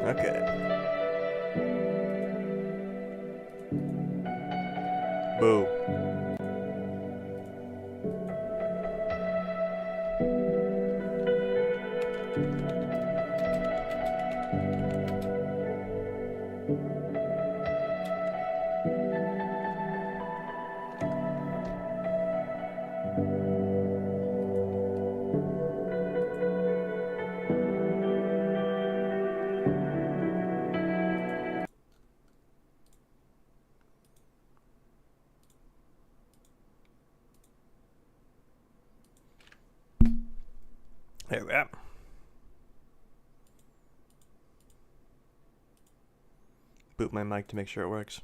Okay. Boo. There we are. Boot my mic to make sure it works.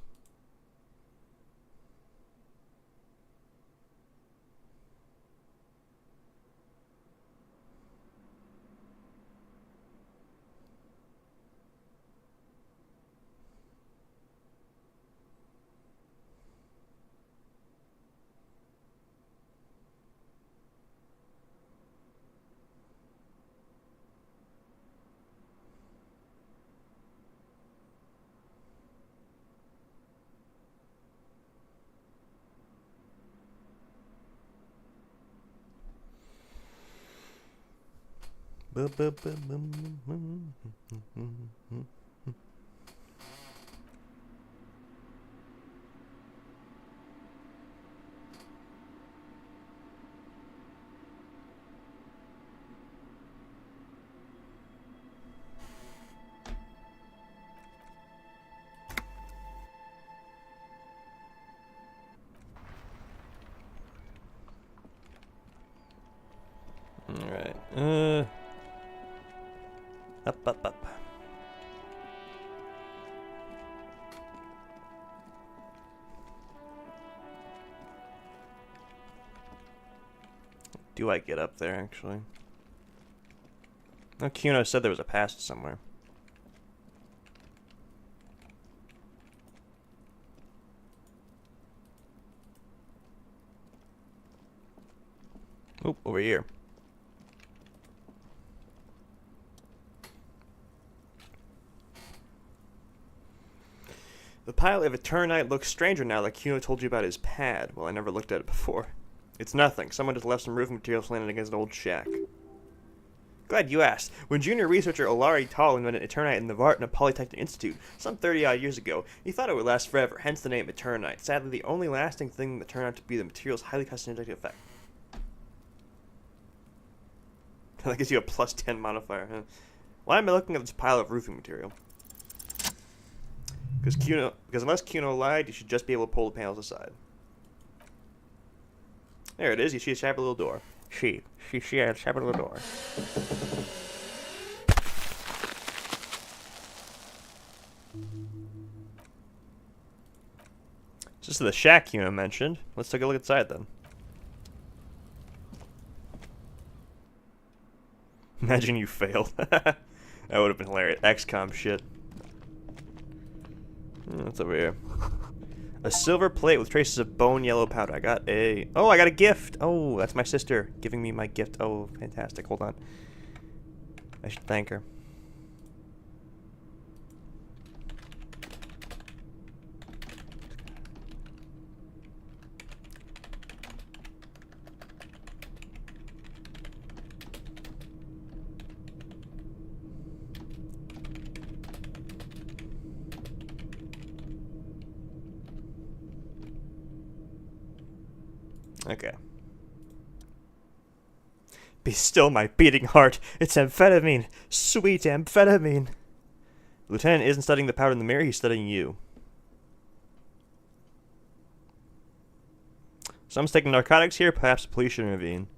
Alright. Up. Do I get up there, actually? Oh, Kuno said there was a pass somewhere. Oop, over here. The pile of Eternite looks stranger now that Kuno told you about his pad. Well, I never looked at it before. It's nothing. Someone just left some roofing materials landing against an old shack. Glad you asked. When junior researcher Olari Tal invented Eternite in the Vartna Polytechnic Institute some 30-odd years ago, he thought it would last forever, hence the name Eternite. Sadly, the only lasting thing that turned out to be the material's highly customized effect. That gives you a plus 10 modifier, huh? Why am I looking at this pile of roofing material? Because unless Kuno lied, you should just be able to pull the panels aside. There it is. You see a shabby little door. She had a shabby little door. This is the shack you mentioned. Let's take a look inside then. Imagine you failed. That would have been hilarious. XCOM shit. What's over here? A silver plate with traces of bone yellow powder. I got a... Oh, I got a gift! Oh, that's my sister giving me my gift. Oh, fantastic. Hold on. I should thank her. Okay. Be still, my beating heart. It's amphetamine. Sweet amphetamine. The lieutenant isn't studying the powder in the mirror, he's studying you. Someone's taking narcotics here, perhaps the police should intervene.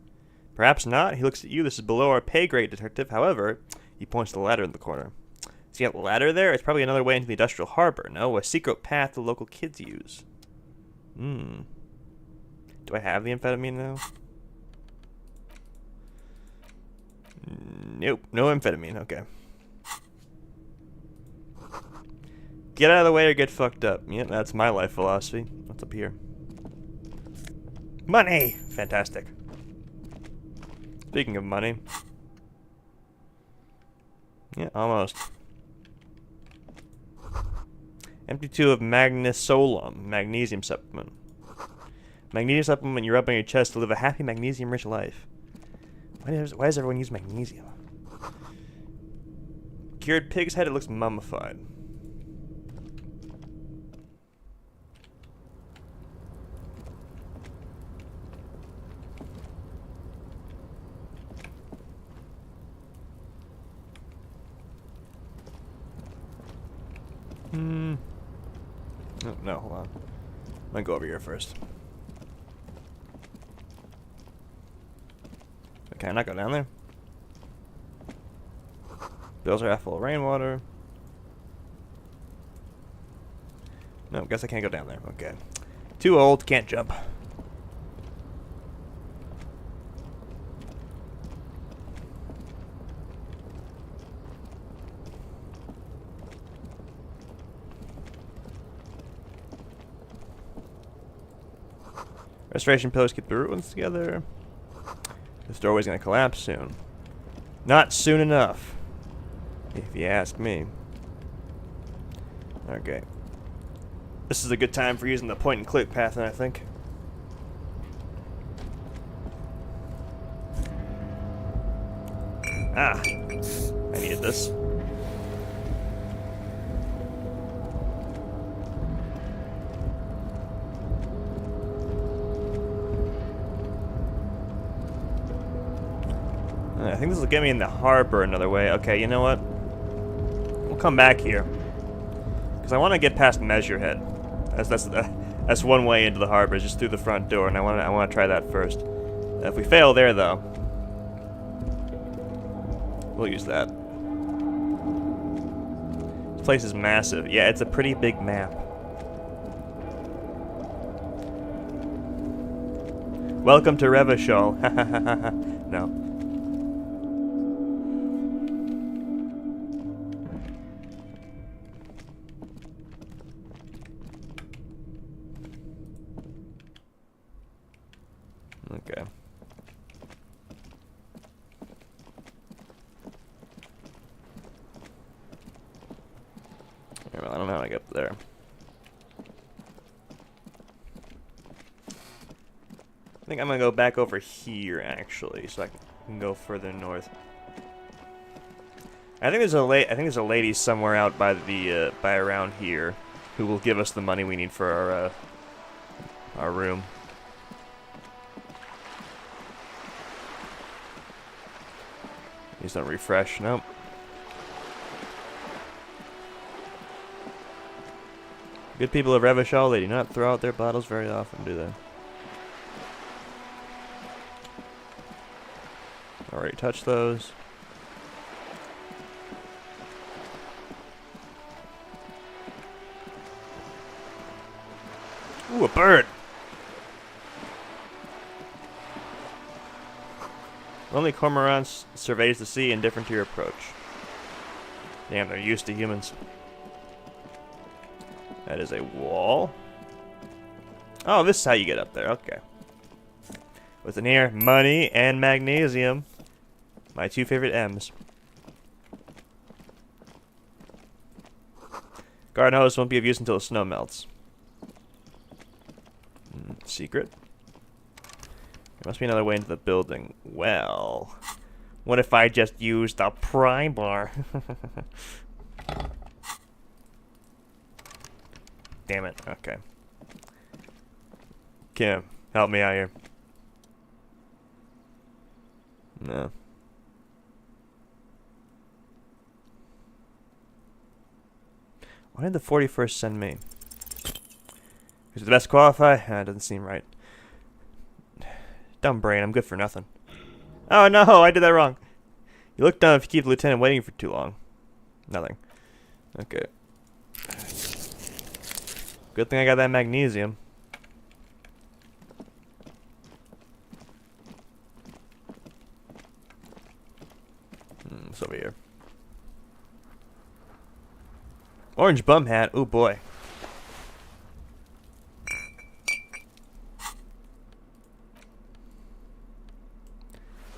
Perhaps not. He looks at you. This is below our pay grade, detective. However, he points to the ladder in the corner. See that ladder there? It's probably another way into the industrial harbor. No, a secret path the local kids use. Do I have the amphetamine now? Nope, no amphetamine, okay. Get out of the way or get fucked up. Yep, that's my life philosophy. What's up here? Money! Fantastic. Speaking of money. Yeah, almost. Empty tube of magnesolum, magnesium supplement. Magnesium supplement you rub on your chest to live a happy magnesium-rich life. Why does everyone use magnesium? Cured pig's head, it looks mummified. Oh, no, hold on. I'm gonna go over here first. Can I not go down there? Bills are half full of rainwater. No, guess I can't go down there. Okay. Too old, can't jump. Restoration pillars keep the ruins together. This doorway's gonna collapse soon. Not soon enough, if you ask me. Okay. This is a good time for using the point and click path, I think. Ah, I needed this. I think this will get me in the harbor another way. Okay, you know what? We'll come back here. Because I want to get past Measurehead. That's one way into the harbor, just through the front door, and I want to try that first. If we fail there, though, we'll use that. This place is massive. Yeah, it's a pretty big map. Welcome to Revachol. No. Okay. Well, I don't know how to get up there. I think I'm gonna go back over here actually, so I can go further north. I think there's a lady somewhere out by the by around here who will give us the money we need for our room. Please don't refresh. Nope. Good people of Revachol, they do not throw out their bottles very often, do they? Already touched those. Ooh, a bird. Lonely cormorant surveys the sea, indifferent to your approach. Damn, they're used to humans. That is a wall. Oh, this is how you get up there. Okay. What's in here? Money and magnesium. My two favorite M's. Garden hose won't be of use until the snow melts. Secret. There must be another way into the building. Well, what if I just use the pry bar? Damn it. Okay. Kim, help me out here. No. Why did the 41st send me? Who's the best qualified? It doesn't seem right. Dumb brain, I'm good for nothing. Oh no, I did that wrong. You look dumb if you keep the lieutenant waiting for too long. Nothing. Okay. Good thing I got that magnesium. It's over here. Orange bum hat. Oh boy.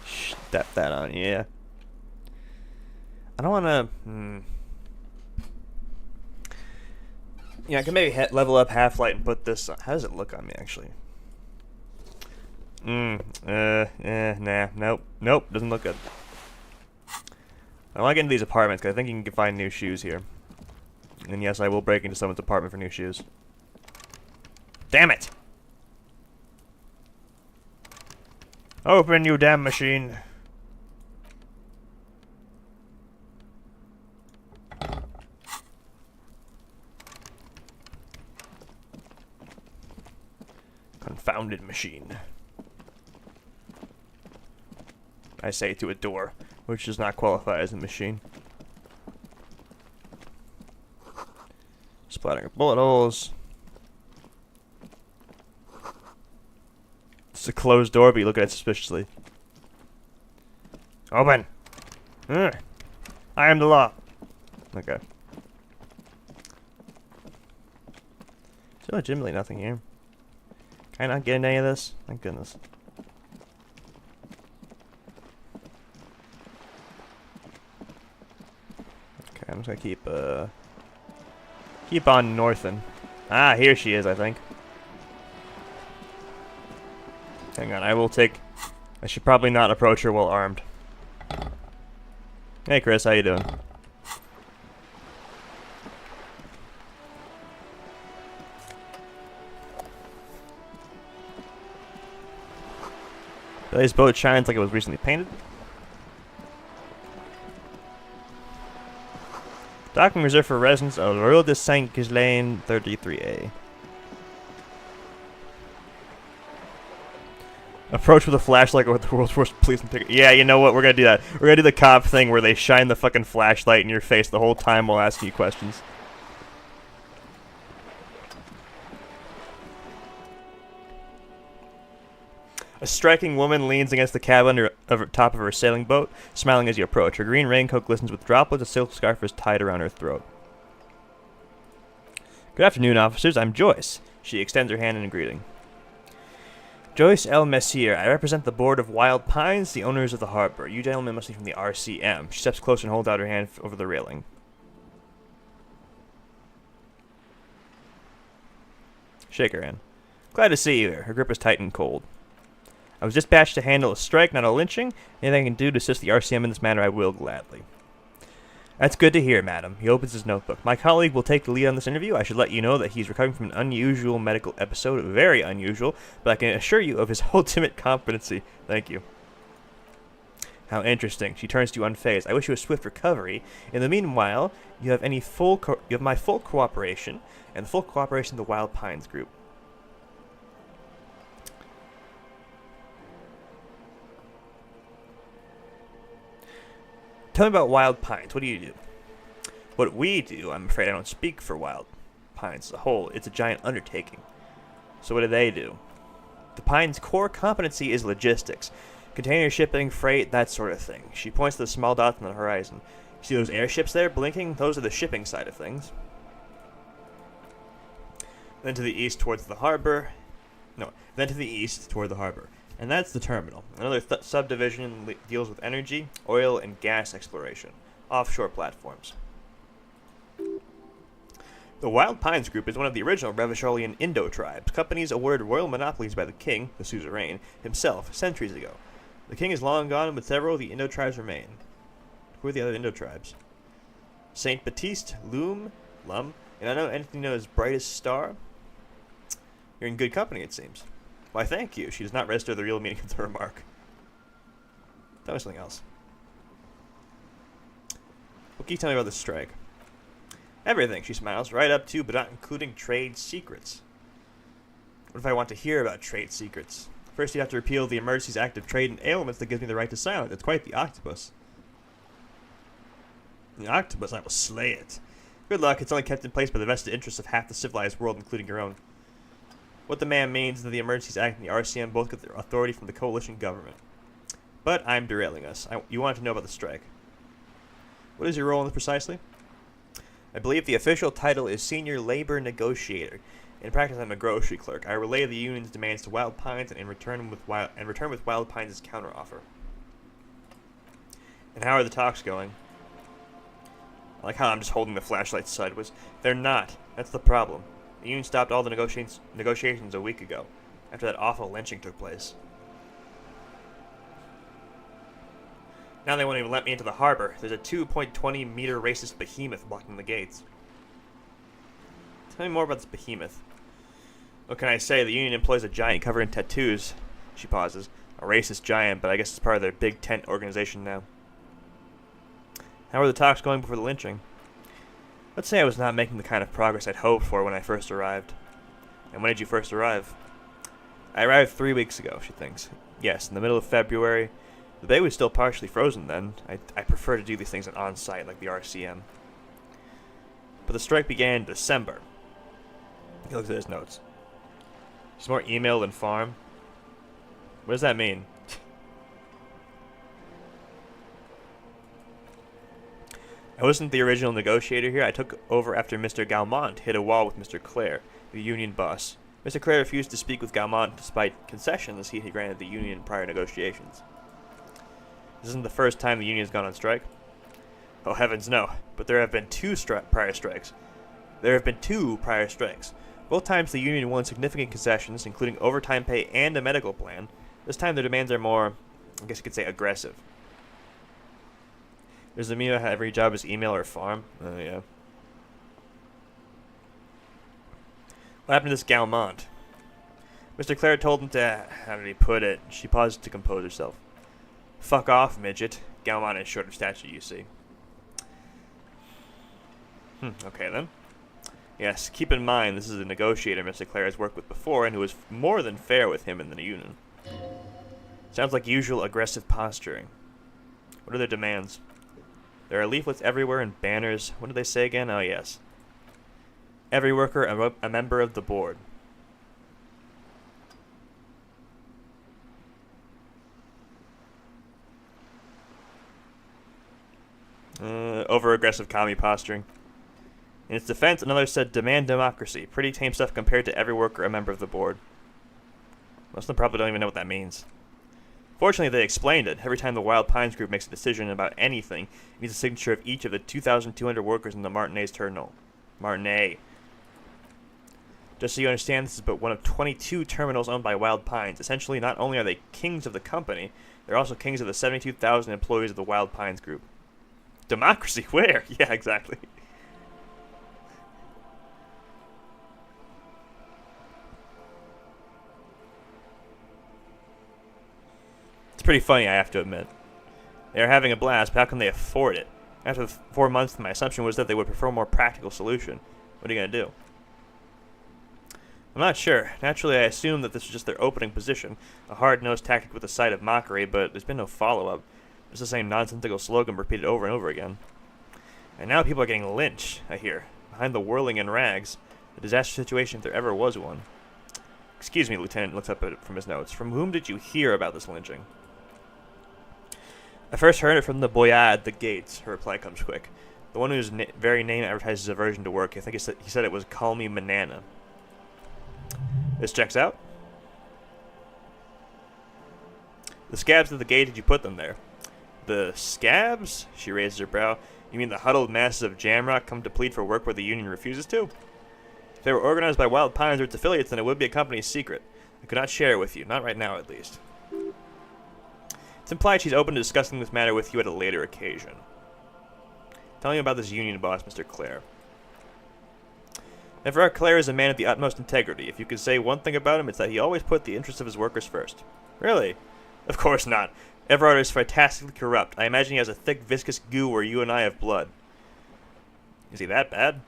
Step that on, yeah. I don't want to. Yeah, I can maybe level up Half-Light and put this on. How does it look on me, actually? Nah, nope, doesn't look good. I want to get into these apartments, because I think you can find new shoes here. And yes, I will break into someone's apartment for new shoes. Damn it! Open, you damn machine! Confounded machine. I say to a door, which does not qualify as a machine. Splattering bullet holes. It's a closed door, but you look at it suspiciously. Open! I am the law. Okay. There's legitimately nothing here. Can I not get into any of this? Thank goodness. Okay, I'm just gonna keep on northing. Ah, here she is, I think. Hang on, I should probably not approach her while armed. Hey Chris, how you doing? This boat shines like it was recently painted. Docking reserved for residents of Royal de Saint-Ghislain 33A. Approach with a flashlight or the world's worst policeman ticket. Yeah, you know what? We're gonna do that. We're gonna do the cop thing where they shine the fucking flashlight in your face the whole time while asking you questions. A striking woman leans against the cabin top of her sailing boat, smiling as you approach. Her green raincoat glistens with droplets. A silk scarf is tied around her throat. Good afternoon, officers. I'm Joyce. She extends her hand in a greeting. Joyce L. Messier. I represent the Board of Wild Pines, the owners of the harbor. You gentlemen must be from the RCM. She steps closer and holds out her hand over the railing. Shake her hand. Glad to see you here. Her grip is tight and cold. I was dispatched to handle a strike, not a lynching. Anything I can do to assist the RCM in this matter, I will gladly. That's good to hear, madam. He opens his notebook. My colleague will take the lead on this interview. I should let you know that he's recovering from an unusual medical episode. Very unusual, but I can assure you of his ultimate competency. Thank you. How interesting. She turns to you unfazed. I wish you a swift recovery. In the meanwhile, you have my full cooperation, and the full cooperation of the Wild Pines group. Tell me about Wild Pines. What do you do? What we do, I'm afraid I don't speak for Wild Pines as a whole. It's a giant undertaking. So what do they do? The Pine's core competency is logistics. Container shipping, freight, that sort of thing. She points to the small dots on the horizon. See those airships there blinking? Those are the shipping side of things. Then to the east towards the harbor. No, then to the east toward the harbor. And that's the terminal. Another subdivision deals with energy, oil, and gas exploration. Offshore platforms. The Wild Pines Group is one of the original Revacholian Indo tribes, companies awarded royal monopolies by the king, the suzerain, himself, centuries ago. The king is long gone, but several of the Indo tribes remain. Who are the other Indo tribes? Saint Baptiste, Lum, and I know anything known as Brightest Star. You're in good company, it seems. Why, thank you. She does not register the real meaning of the remark. Tell me something else. What can you tell me about this strike? Everything, she smiles, right up to, but not including trade secrets. What if I want to hear about trade secrets? First, you have to repeal the Emergencies Act of Trade and Ailments that gives me the right to silence. It's quite the octopus. The octopus, I will slay it. Good luck, it's only kept in place by the vested interests of half the civilized world, including your own. What the man means is that the Emergencies Act and the RCM both get their authority from the coalition government. But I'm derailing us. You want to know about the strike. What is your role in this precisely? I believe the official title is Senior Labor Negotiator. In practice, I'm a grocery clerk. I relay the union's demands to Wild Pines and return with Wild Pines' counteroffer. And how are the talks going? I like how I'm just holding the flashlight sideways. They're not. That's the problem. The union stopped all the negotiations a week ago, after that awful lynching took place. Now they won't even let me into the harbor. There's a 2.20 meter racist behemoth blocking the gates. Tell me more about this behemoth. What can I say? The union employs a giant covered in tattoos. She pauses. A racist giant, but I guess it's part of their big tent organization now. How were the talks going before the lynching? Let's say I was not making the kind of progress I'd hoped for when I first arrived. And when did you first arrive? I arrived 3 weeks ago, she thinks. Yes, in the middle of February. The bay was still partially frozen then. I prefer to do these things on-site, like the RCM. But the strike began in December. He looks at his notes. He's more email than farm. What does that mean? I wasn't the original negotiator here. I took over after Mr. Galmont hit a wall with Mr. Clare, the union boss. Mr. Clare refused to speak with Galmont despite concessions he had granted the union in prior negotiations. This isn't the first time the union has gone on strike. Oh, heavens, no. But there have been two prior strikes. Both times the union won significant concessions, including overtime pay and a medical plan. This time their demands are more, I guess you could say, aggressive. Does it mean that every job is email or farm? Oh, yeah. What happened to this Galmont? Mr. Clare told him to, how did he put it? She paused to compose herself. Fuck off, midget. Galmont is short of stature, you see. Okay then. Yes, keep in mind this is a negotiator Mr. Clare has worked with before and who was more than fair with him in the union. Sounds like usual aggressive posturing. What are their demands? There are leaflets everywhere and banners. What did they say again? Oh, yes. Every worker a member of the board. Over-aggressive commie posturing. In its defense, another said, demand democracy. Pretty tame stuff compared to every worker a member of the board. Most of them probably don't even know what that means. Fortunately, they explained it. Every time the Wild Pines Group makes a decision about anything, it needs a signature of each of the 2,200 workers in the Martinet's terminal. Martinet. Just so you understand, this is but one of 22 terminals owned by Wild Pines. Essentially, not only are they kings of the company, they're also kings of the 72,000 employees of the Wild Pines Group. Democracy? Where? Yeah, exactly. It's pretty funny, I have to admit. They are having a blast, but how can they afford it? After 4 months, my assumption was that they would prefer a more practical solution. What are you going to do? I'm not sure. Naturally, I assumed that this was just their opening position, a hard-nosed tactic with a side of mockery, but there's been no follow-up. Just the same nonsensical slogan repeated over and over again. And now people are getting lynched, I hear, behind the whirling in rags. A disaster situation if there ever was one. Excuse me, Lieutenant looks up at it from his notes. From whom did you hear about this lynching? I first heard it from the boyard at the gates. Her reply comes quick. The one whose very name advertises aversion to work. I think he said it was Call Me Manana. This checks out. The scabs at the gate, did you put them there? The scabs? She raises her brow. You mean the huddled masses of Jamrock come to plead for work where the Union refuses to? If they were organized by Wild Pines or its affiliates, then it would be a company's secret. I could not share it with you. Not right now, at least. It's implied she's open to discussing this matter with you at a later occasion. Tell me about this Union boss, Mr. Clare. Everard Clare is a man of the utmost integrity. If you could say one thing about him, it's that he always put the interests of his workers first. Really? Of course not. Everard is fantastically corrupt. I imagine he has a thick, viscous goo where you and I have blood. Is he that bad?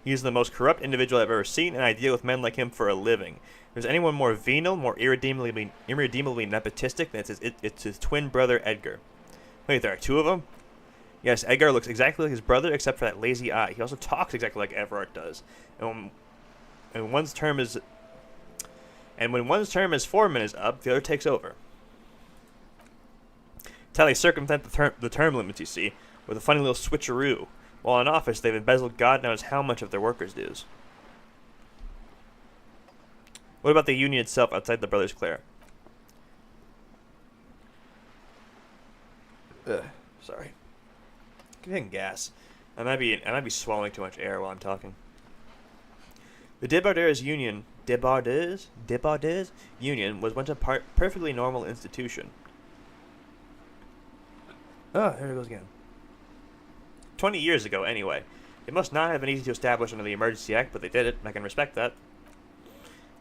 He is the most corrupt individual I've ever seen, and I deal with men like him for a living. If there's anyone more venal, more irredeemably nepotistic, then it's his twin brother, Edgar. Wait, there are two of them? Yes, Edgar looks exactly like his brother, except for that lazy eye. He also talks exactly like Everard does. And when one's term as foreman is up, the other takes over. It's how they circumvent the term limits, you see, with a funny little switcheroo. While in office, they've embezzled God knows how much of their workers' dues. What about the Union itself outside the Brothers Clare? Sorry. Getting gas. I might be swallowing too much air while I'm talking. The Debardeurs Union was once a perfectly normal institution. Oh, there it goes again. 20 years ago, anyway. It must not have been easy to establish under the Emergency Act, but they did it, and I can respect that.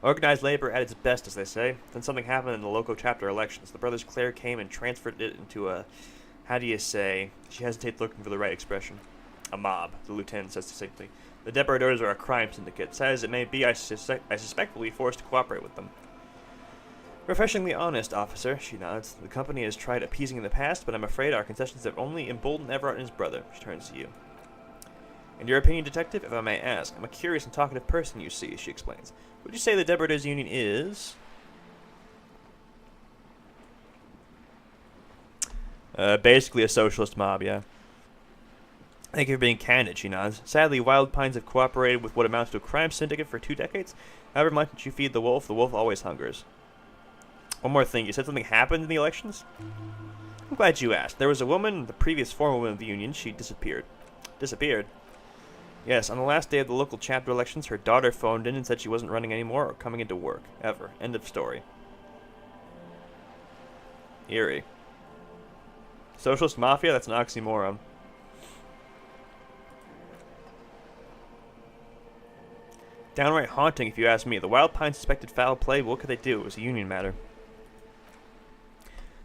Organized labor at its best, as they say. Then something happened in the local chapter elections. The Brothers Clare came and transferred it into a... How do you say? She hesitates, looking for the right expression. A mob, the lieutenant says succinctly. The Debardeurs are a crime syndicate. Sad as it may be, I suspect we'll be forced to cooperate with them. Refreshingly honest, officer, she nods. The company has tried appeasing in the past, but I'm afraid our concessions have only emboldened Everard and his brother. She turns to you. In your opinion, detective, if I may ask, I'm a curious and talkative person, you see, she explains. Would you say the Debardeurs Union is... basically a socialist mob, yeah. Thank you for being candid, she nods. Sadly, Wild Pines have cooperated with what amounts to a crime syndicate for 2 decades. However much you feed the wolf always hungers. One more thing, you said something happened in the elections? I'm glad you asked. There was a woman, the previous forewoman of the Union, she disappeared. Disappeared? Yes, on the last day of the local chapter elections, her daughter phoned in and said she wasn't running anymore or coming into work. Ever. End of story. Eerie. Socialist mafia? That's an oxymoron. Downright haunting, if you ask me. The Wild Pines suspected foul play, but what could they do? It was a Union matter.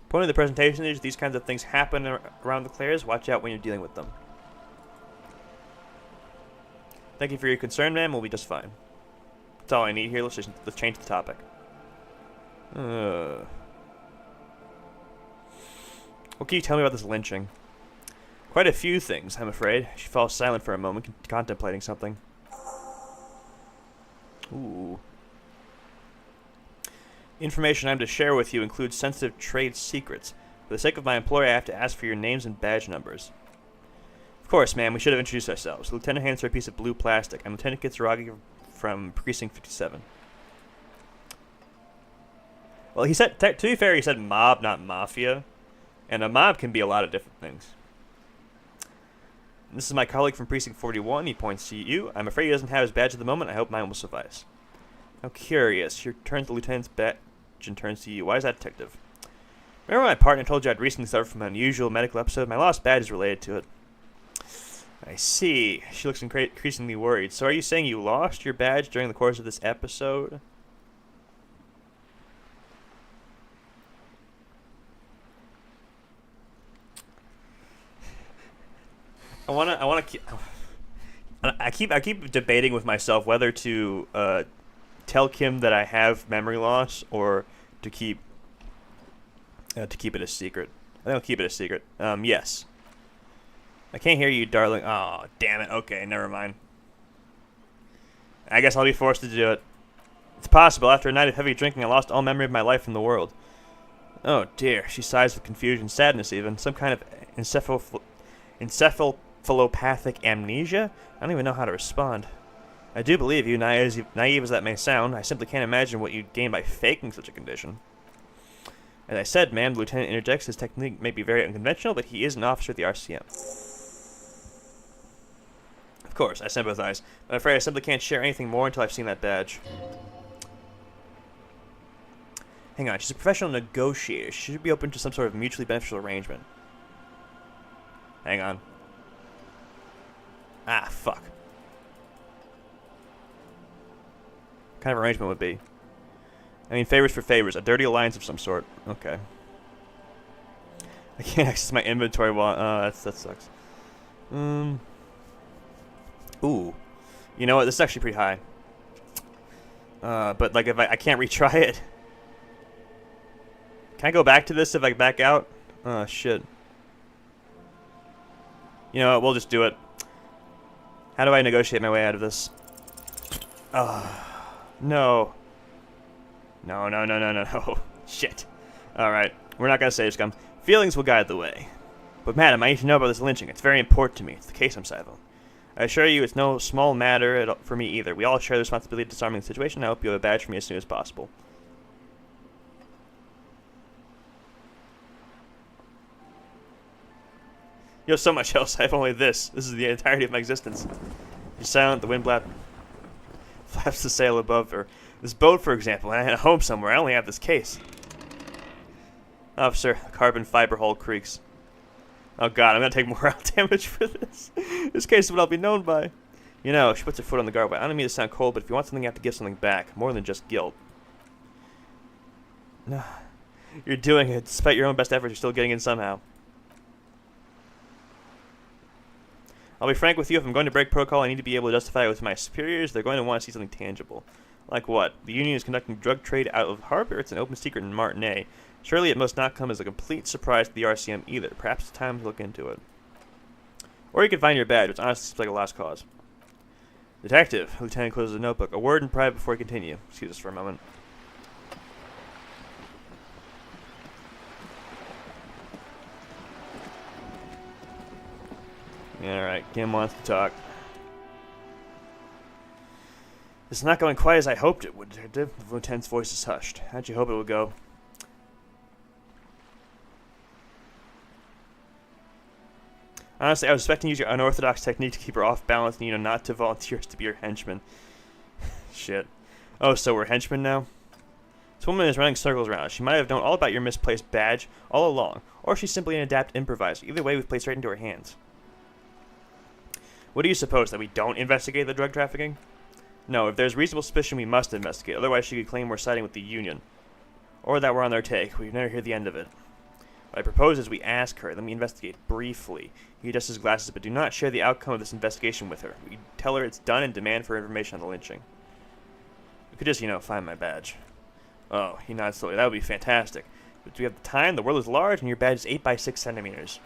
Point of the presentation is these kinds of things happen around the Clares. Watch out when you're dealing with them. Thank you for your concern, ma'am. We'll be just fine. That's all I need here. Let's change the topic. What can you tell me about this lynching? Quite a few things, I'm afraid. She falls silent for a moment, contemplating something. Ooh. Information I'm to share with you includes sensitive trade secrets. For the sake of my employer, I have to ask for your names and badge numbers. Of course, ma'am, we should have introduced ourselves. The lieutenant hands her a piece of blue plastic. I'm Lieutenant Kitsuragi from Precinct 57. Well, he said, to be fair, he said mob, not mafia. And a mob can be a lot of different things. This is my colleague from Precinct 41. He points to you. I'm afraid he doesn't have his badge at the moment. I hope mine will suffice. How curious. She turns the lieutenant's badge and turns to you. Why is that, detective? Remember my partner told you I'd recently suffered from an unusual medical episode? My lost badge is related to it. I see. She looks increasingly worried. So are you saying you lost your badge during the course of this episode? I keep debating with myself whether to tell Kim that I have memory loss or to keep it a secret. I think I'll keep it a secret. Yes. I can't hear you, darling. Oh, damn it. Okay, never mind. I guess I'll be forced to do it. It's possible. After a night of heavy drinking, I lost all memory of my life in the world. Oh dear, she sighs with confusion, sadness even. Some kind of encephalopathic amnesia? I don't even know how to respond. I do believe you, naive as that may sound. I simply can't imagine what you'd gain by faking such a condition. As I said, ma'am, the lieutenant interjects. His technique may be very unconventional, but he is an officer of the RCM. Of course, I sympathize, but I'm afraid I simply can't share anything more until I've seen that badge. Hang on, she's a professional negotiator. She should be open to some sort of mutually beneficial arrangement. Hang on. Ah, fuck. What kind of arrangement would be? I mean, favors for favors. A dirty alliance of some sort. Okay. I can't access my inventory while... that sucks. Ooh. You know what? This is actually pretty high. But, like, if I can't retry it... Can I go back to this if I back out? Oh, shit. You know what? We'll just do it. How do I negotiate my way out of this? No. No. Shit. Alright. We're not gonna say scum. Feelings will guide the way. But madam, I need to know about this lynching. It's very important to me. It's the case I'm Saivo. I assure you it's no small matter for me either. We all share the responsibility of disarming the situation. I hope you have a badge for me as soon as possible. You have so much else. I have only this. This is the entirety of my existence. You're silent. The wind flaps the sail above her. This boat, for example, I had a home somewhere. I only have this case. Officer, the carbon fiber hull creaks. Oh god, I'm gonna take morale damage for this. This case is what I'll be known by. You know, she puts her foot on the guardway. I don't mean to sound cold, but if you want something, you have to give something back. More than just guilt. No. You're doing it. Despite your own best efforts, you're still getting in somehow. I'll be frank with you, if I'm going to break protocol, I need to be able to justify it with my superiors. They're going to want to see something tangible. Like what? The Union is conducting drug trade out of harbor? It's an open secret in Martinez. Surely it must not come as a complete surprise to the RCM either. Perhaps it's time to look into it. Or you could find your badge, which honestly seems like a lost cause. Detective. Lieutenant closes the notebook. A word in private before we continue. Excuse us for a moment. Alright, Kim wants to talk. It's not going quite as I hoped it would, Detective. The lieutenant's voice is hushed. How'd you hope it would go? Honestly, I was expecting you to use your unorthodox technique to keep her off balance and, not to volunteer to be your henchman. Shit. Oh, so we're henchmen now? This woman is running circles around us. She might have known all about your misplaced badge all along, or she's simply an adept improviser. Either way, we've played straight into her hands. What do you suppose, that we don't investigate the drug trafficking? No, if there's reasonable suspicion, we must investigate. Otherwise, she could claim we're siding with the Union. Or that we're on their take. We've never heard the end of it. What I propose is we ask her, then we investigate briefly. He adjusts his glasses, but do not share the outcome of this investigation with her. We tell her it's done and demand for information on the lynching. We could just, find my badge. Oh, he nods slowly. That would be fantastic. But do we have the time? The world is large, and your badge is 8 by 6 centimeters.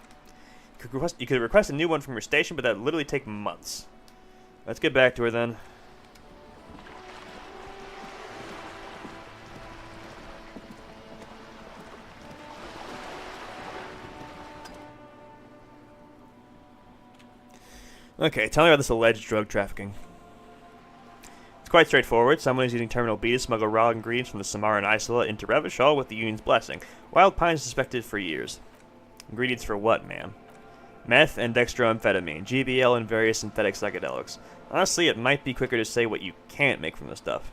You could request a new one from your station, but that would literally take months. Let's get back to her then. Okay, tell me about this alleged drug trafficking. It's quite straightforward. Someone is using Terminal B to smuggle raw ingredients from the Samaran Isola into Revachol with the Union's blessing. Wild Pine is suspected for years. Ingredients for what, ma'am? Meth and dextroamphetamine, GBL, and various synthetic psychedelics. Honestly, it might be quicker to say what you can't make from this stuff.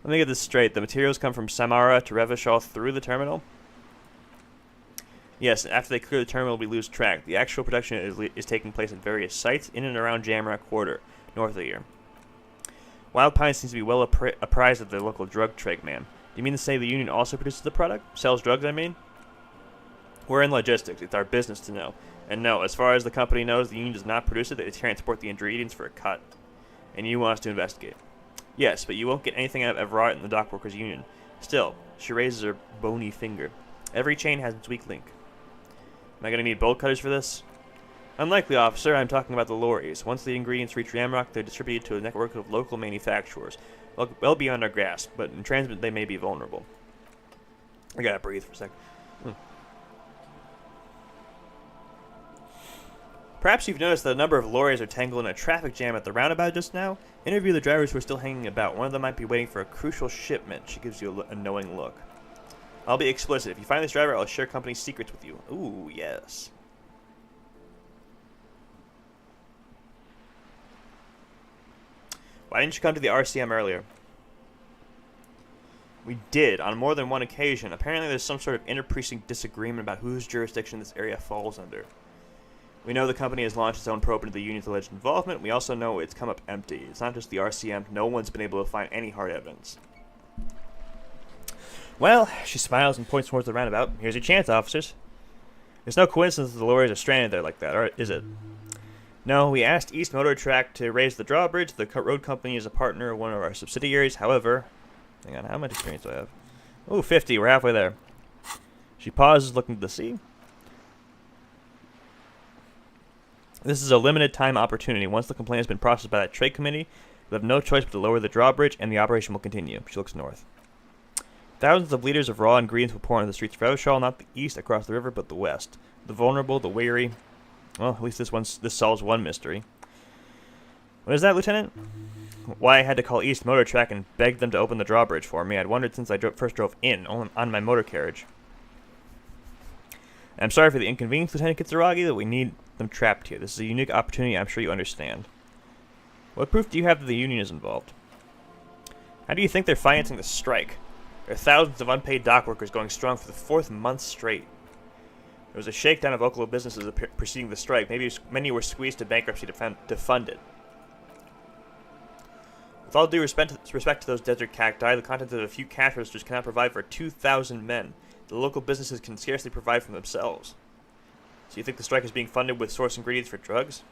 Let me get this straight. The materials come from Samara to Revachol through the terminal? Yes, after they clear the terminal, we lose track. The actual production is taking place at various sites in and around Jamrock Quarter, north of here. Wild Pine seems to be well apprised of the local drug trade, ma'am. Do you mean to say the Union also produces the product? Sells drugs, I mean? We're in logistics. It's our business to know. And no, as far as the company knows, the Union does not produce it. They transport the ingredients for a cut. And you want us to investigate. Yes, but you won't get anything out of Everard in the Dockworkers Union. Still, she raises her bony finger. Every chain has its weak link. Am I going to need bolt cutters for this? Unlikely, officer. I'm talking about the lorries. Once the ingredients reach Ramrock, they're distributed to a network of local manufacturers. well beyond our grasp, but in transit they may be vulnerable. I gotta breathe for a sec. Perhaps you've noticed that a number of lorries are tangled in a traffic jam at the roundabout just now. Interview the drivers who are still hanging about. One of them might be waiting for a crucial shipment. She gives you a knowing look. I'll be explicit. If you find this driver, I'll share company secrets with you. Ooh, yes. Why didn't you come to the RCM earlier? We did, on more than one occasion. Apparently there's some sort of inter-precinct disagreement about whose jurisdiction this area falls under. We know the company has launched its own probe into the union's alleged involvement. We also know it's come up empty. It's not just the RCM. No one's been able to find any hard evidence. Well, she smiles and points towards the roundabout. Here's your chance, officers. It's no coincidence that the lorries are stranded there like that, or is it? No, we asked East Motor Track to raise the drawbridge. The road company is a partner of one of our subsidiaries. However, hang on, how much experience do I have? Ooh, 50. We're halfway there. She pauses, looking to the sea. This is a limited time opportunity. Once the complaint has been processed by that trade committee, we'll have no choice but to lower the drawbridge, and the operation will continue. She looks north. Thousands of liters of raw ingredients will pour into the streets of Evishal, not the east across the river, but the west. The vulnerable, the weary. Well, at least this solves one mystery. What is that, Lieutenant? Why I had to call East Motor Track and beg them to open the drawbridge for me. I'd wondered since I first drove in on my motor carriage. I'm sorry for the inconvenience, Lieutenant Kitsuragi, that we need them trapped here. This is a unique opportunity, I'm sure you understand. What proof do you have that the union is involved? How do you think they're financing the strike? There are thousands of unpaid dock workers going strong for the 4th month straight. There was a shakedown of local businesses preceding the strike. Maybe many were squeezed to bankruptcy to fund it. With all due respect to those desert cacti, the contents of a few cash registers cannot provide for 2,000 men. The local businesses can scarcely provide for themselves. So you think the strike is being funded with source ingredients for drugs?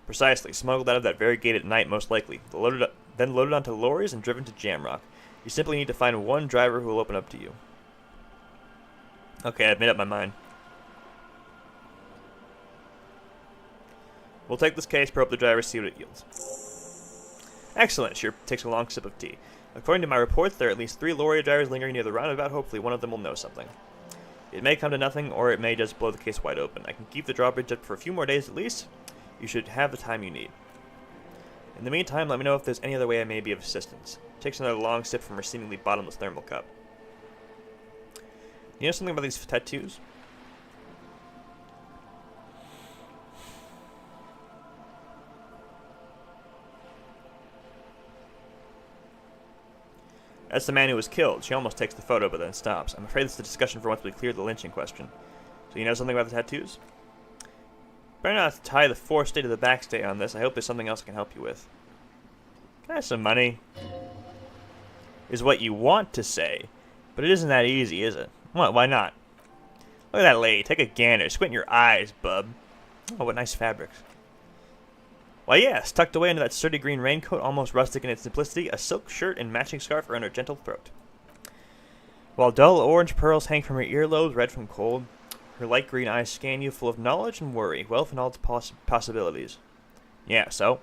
Precisely. Smuggled out of that very gate at night, most likely. Then loaded onto lorries and driven to Jamrock. You simply need to find one driver who will open up to you. Okay, I've made up my mind. We'll take this case, probe the driver, see what it yields. Excellent. She takes a long sip of tea. According to my reports, there are at least 3 lorry drivers lingering near the roundabout. Hopefully one of them will know something. It may come to nothing, or it may just blow the case wide open. I can keep the drawbridge up for a few more days at least. You should have the time you need. In the meantime, let me know if there's any other way I may be of assistance. Takes another long sip from her seemingly bottomless thermal cup. You know something about these tattoos? That's the man who was killed. She almost takes the photo, but then stops. I'm afraid this is a discussion for once we cleared the lynching question. So you know something about the tattoos? Better not tie the forestay to the backstay on this. I hope there's something else I can help you with. Can I have some money? Is what you want to say. But it isn't that easy, is it? What? Why not? Look at that lady. Take a gander. Squint your eyes, bub. Oh, what nice fabrics. Why, yes, tucked away into that sturdy green raincoat, almost rustic in its simplicity, a silk shirt and matching scarf around her gentle throat. While dull orange pearls hang from her earlobes, red from cold, her light green eyes scan you, full of knowledge and worry, wealth and all its possibilities. Yeah, so?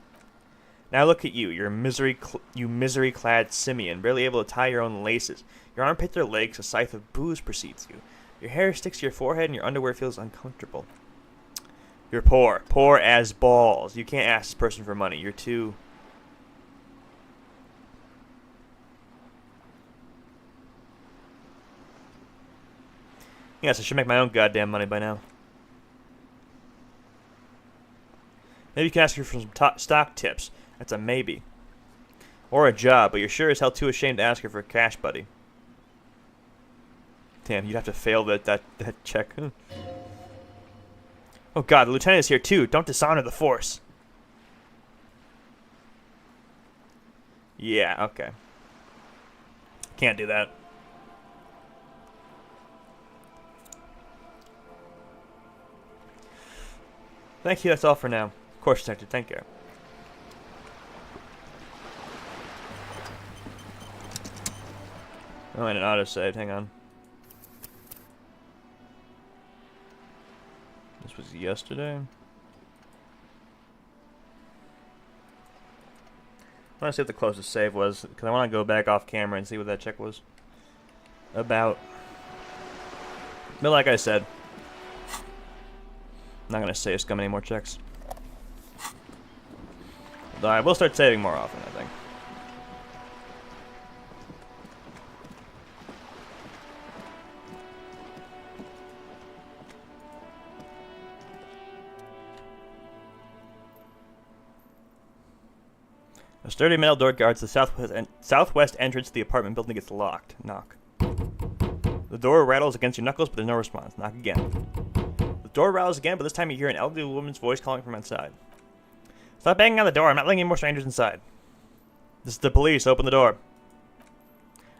Now look at you, you misery-clad simian, barely able to tie your own laces. Your armpits are legs, a scythe of booze precedes you. Your hair sticks to your forehead, and your underwear feels uncomfortable. You're poor. Poor as balls. You can't ask this person for money. You're too... Yes, I should make my own goddamn money by now. Maybe you can ask her for some stock tips. That's a maybe. Or a job, but you're sure as hell too ashamed to ask her for cash, buddy. Damn, you'd have to fail that check. Oh god, the lieutenant is here too. Don't dishonor the force. Yeah, okay. Can't do that. Thank you, that's all for now. Of course, Detective, thank you. Oh, and an autosave, hang on. This was yesterday. I want to see what the closest save was, because I want to go back off camera and see what that check was about. But like I said, I'm not going to save scum any more checks. Though I will start saving more often, I think. A sturdy metal door guards the southwest entrance to the apartment building. Gets locked. Knock. The door rattles against your knuckles, but there's no response. Knock again. The door rattles again, but this time you hear an elderly woman's voice calling from outside. Stop banging on the door. I'm not letting any more strangers inside. This is the police. Open the door.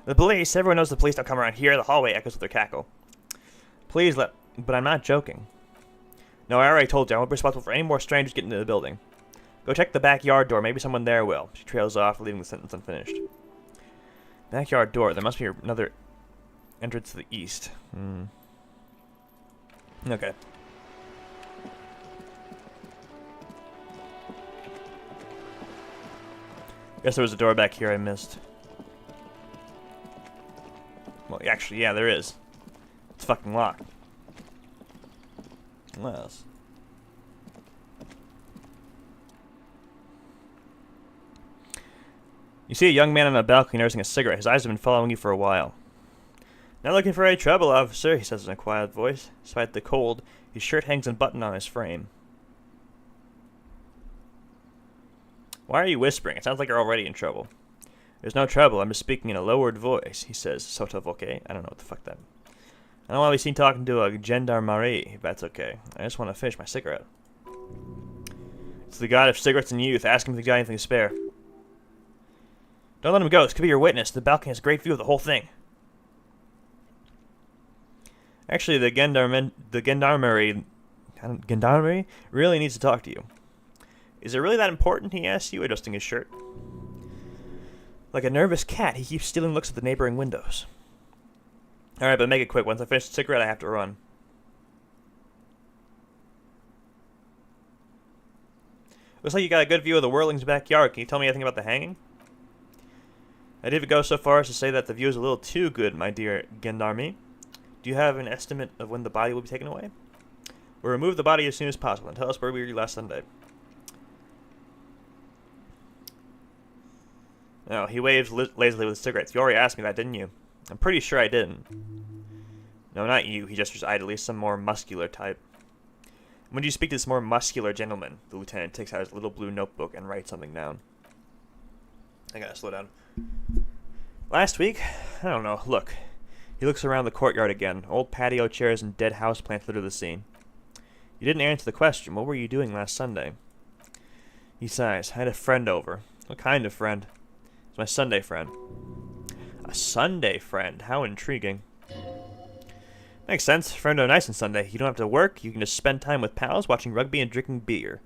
The police? Everyone knows the police don't come around here. The hallway echoes with their cackle. Please let... But I'm not joking. No, I already told you. I won't be responsible for any more strangers getting into the building. Go check the backyard door. Maybe someone there will. She trails off, leaving the sentence unfinished. Backyard door. There must be another entrance to the east. Okay. Guess there was a door back here I missed. Well, actually, yeah, there is. It's fucking locked. What else? You see a young man on a balcony nursing a cigarette. His eyes have been following you for a while. Not looking for any trouble, officer, he says in a quiet voice. Despite the cold, his shirt hangs unbuttoned on his frame. Why are you whispering? It sounds like you're already in trouble. There's no trouble. I'm just speaking in a lowered voice, he says, sotto voce. I don't know what the fuck that... I don't want to be seen talking to a gendarmerie, if that's okay. I just want to finish my cigarette. It's the god of cigarettes and youth. Ask him if he's got anything to spare. Don't let him go. This could be your witness. The balcony has a great view of the whole thing. Actually, the gendarmerie really needs to talk to you. Is it really that important, he asks you, adjusting his shirt. Like a nervous cat, he keeps stealing looks at the neighboring windows. Alright, but make it quick. Once I finish the cigarette, I have to run. Looks like you got a good view of the Whirling's backyard. Can you tell me anything about the hanging? I'd even go so far as to say that the view is a little too good, my dear gendarme. Do you have an estimate of when the body will be taken away? We'll remove the body as soon as possible, and tell us where we were last Sunday. No, he waves lazily with his cigarettes. You already asked me that, didn't you? I'm pretty sure I didn't. No, not you. He gestures idly, some more muscular type. When do you speak to this more muscular gentleman? The lieutenant takes out his little blue notebook and writes something down. I gotta slow down. Last week? I don't know. Look. He looks around the courtyard again. Old patio chairs and dead house plants litter the scene. You didn't answer the question. What were you doing last Sunday? He sighs. I had a friend over. What kind of friend? It's my Sunday friend. A Sunday friend? How intriguing. Makes sense. Friend are nice on Sunday. You don't have to work. You can just spend time with pals, watching rugby and drinking beer.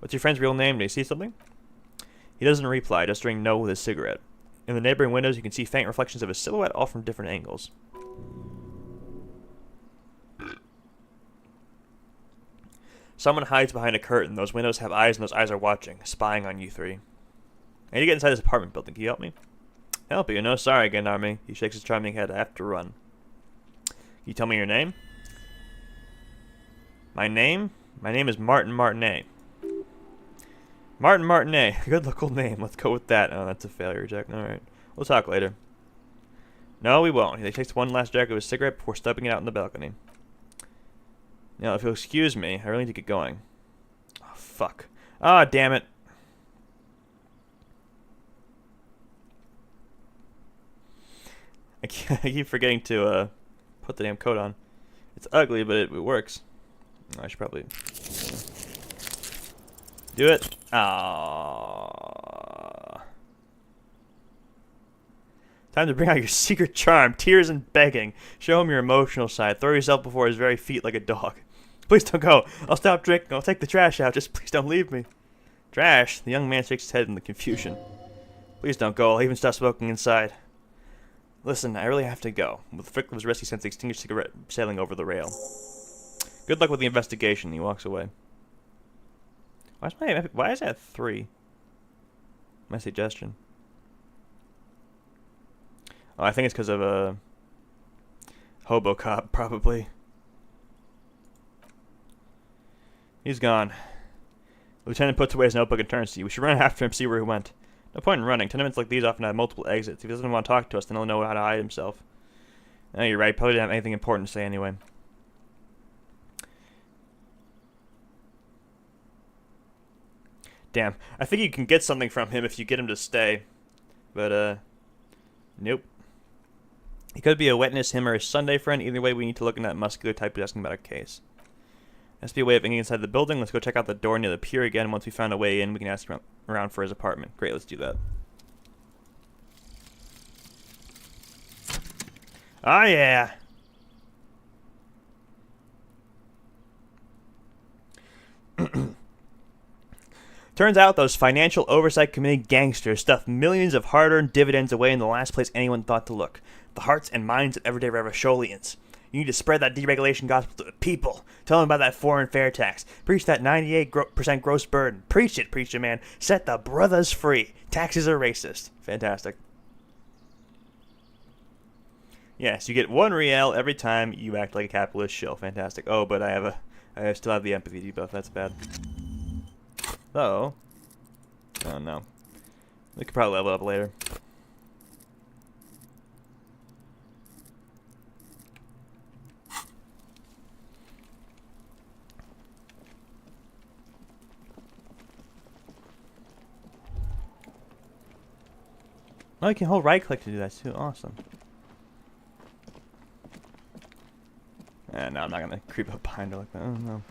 What's your friend's real name? Do you see something? He doesn't reply, just doing no with his cigarette. In the neighboring windows, you can see faint reflections of his silhouette, all from different angles. Someone hides behind a curtain. Those windows have eyes, and those eyes are watching, spying on you three. I need to get inside this apartment building. Can you help me? Help you? No, sorry, gendarme. He shakes his charming head. I have to run. Can you tell me your name? My name? My name is Martin Martinet. Martin Martinet. Good local name. Let's go with that. Oh, that's a failure, Jack. Alright. We'll talk later. No, we won't. He takes one last drag of his cigarette before stubbing it out in the balcony. Now, if you'll excuse me, I really need to get going. Oh, fuck. Ah, damn it. I keep forgetting to put the damn coat on. It's ugly, but it works. Oh, I should probably... do it. Ah. Time to bring out your secret charm. Tears and begging. Show him your emotional side. Throw yourself before his very feet like a dog. Please don't go. I'll stop drinking. I'll take the trash out. Just please don't leave me. Trash? The young man shakes his head in the confusion. Please don't go. I'll even stop smoking inside. Listen, I really have to go. With the flick of his wrist, he sends the extinguished cigarette sailing over the rail. Good luck with the investigation. He walks away. Why is that 3? My suggestion. Oh, I think it's because of a hobo cop, probably. He's gone. The lieutenant puts away his notebook and turns to you. We should run after him, see where he went. No point in running. Tenements like these often have multiple exits. If he doesn't want to talk to us, then he'll know how to hide himself. No, you're right. Probably didn't have anything important to say anyway. Damn. I think you can get something from him if you get him to stay. But, nope. He could be a witness, him or his Sunday friend. Either way, we need to look in that muscular type asking about a case. Has to be a way of getting inside the building. Let's go check out the door near the pier again. Once we found a way in, we can ask around for his apartment. Great, let's do that. Oh, yeah. Turns out those Financial Oversight Committee gangsters stuffed millions of hard-earned dividends away in the last place anyone thought to look. The hearts and minds of everyday Ravisholians. You need to spread that deregulation gospel to the people. Tell them about that foreign fair tax. Preach that 98% gross burden. Preach it, preacher man. Set the brothers free. Taxes are racist. Fantastic. Yes, you get 1 real every time you act like a capitalist shill. Fantastic. Oh, but I still have the empathy debuff. That's bad. Oh no. We could probably level up later. Oh, you can hold right click to do that too. Awesome. No, I'm not gonna creep up behind her like that. Oh no.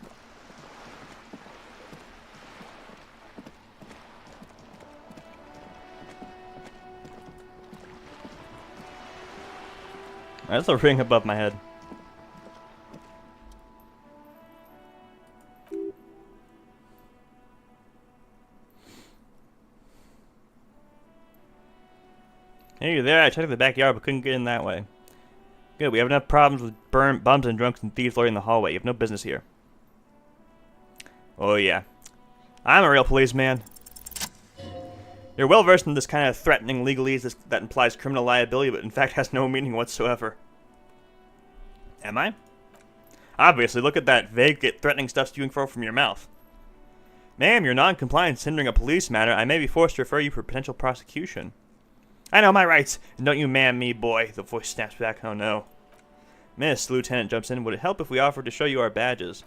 That's a ring above my head. Hey, you're there. I checked the backyard but couldn't get in that way. Good, we have enough problems with bums and drunks and thieves loitering in the hallway. You have no business here. Oh yeah. I'm a real policeman. You're well versed in this kind of threatening legalese that implies criminal liability, but in fact has no meaning whatsoever. Am I? Obviously, look at that vague, threatening stuff spewing forth from your mouth. Ma'am, your non-compliance hindering a police matter. I may be forced to refer you for potential prosecution. I know my rights, and don't you ma'am me, boy. The voice snaps back. Oh no. Miss, the lieutenant jumps in. Would it help if we offered to show you our badges?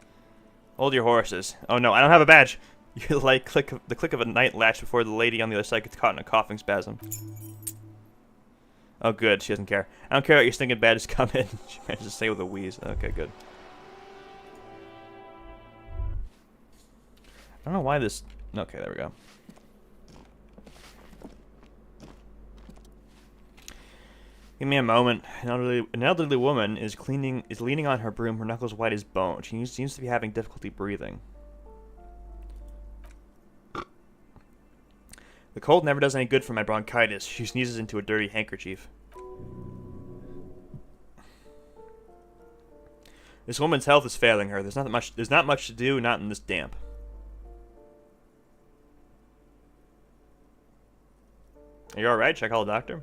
Hold your horses. Oh no, I don't have a badge. You like the click of a night latch before the lady on the other side gets caught in a coughing spasm. Oh good, she doesn't care. I don't care about your stinking badges. Come in. She manages to say with a wheeze. Okay, good. I don't know why this... Okay, there we go. Give me a moment. An elderly woman is leaning on her broom, her knuckles white as bone. She seems to be having difficulty breathing. The cold never does any good for my bronchitis. She sneezes into a dirty handkerchief. This woman's health is failing her. There's not much to do, not in this damp. Are you alright? Should I call a doctor?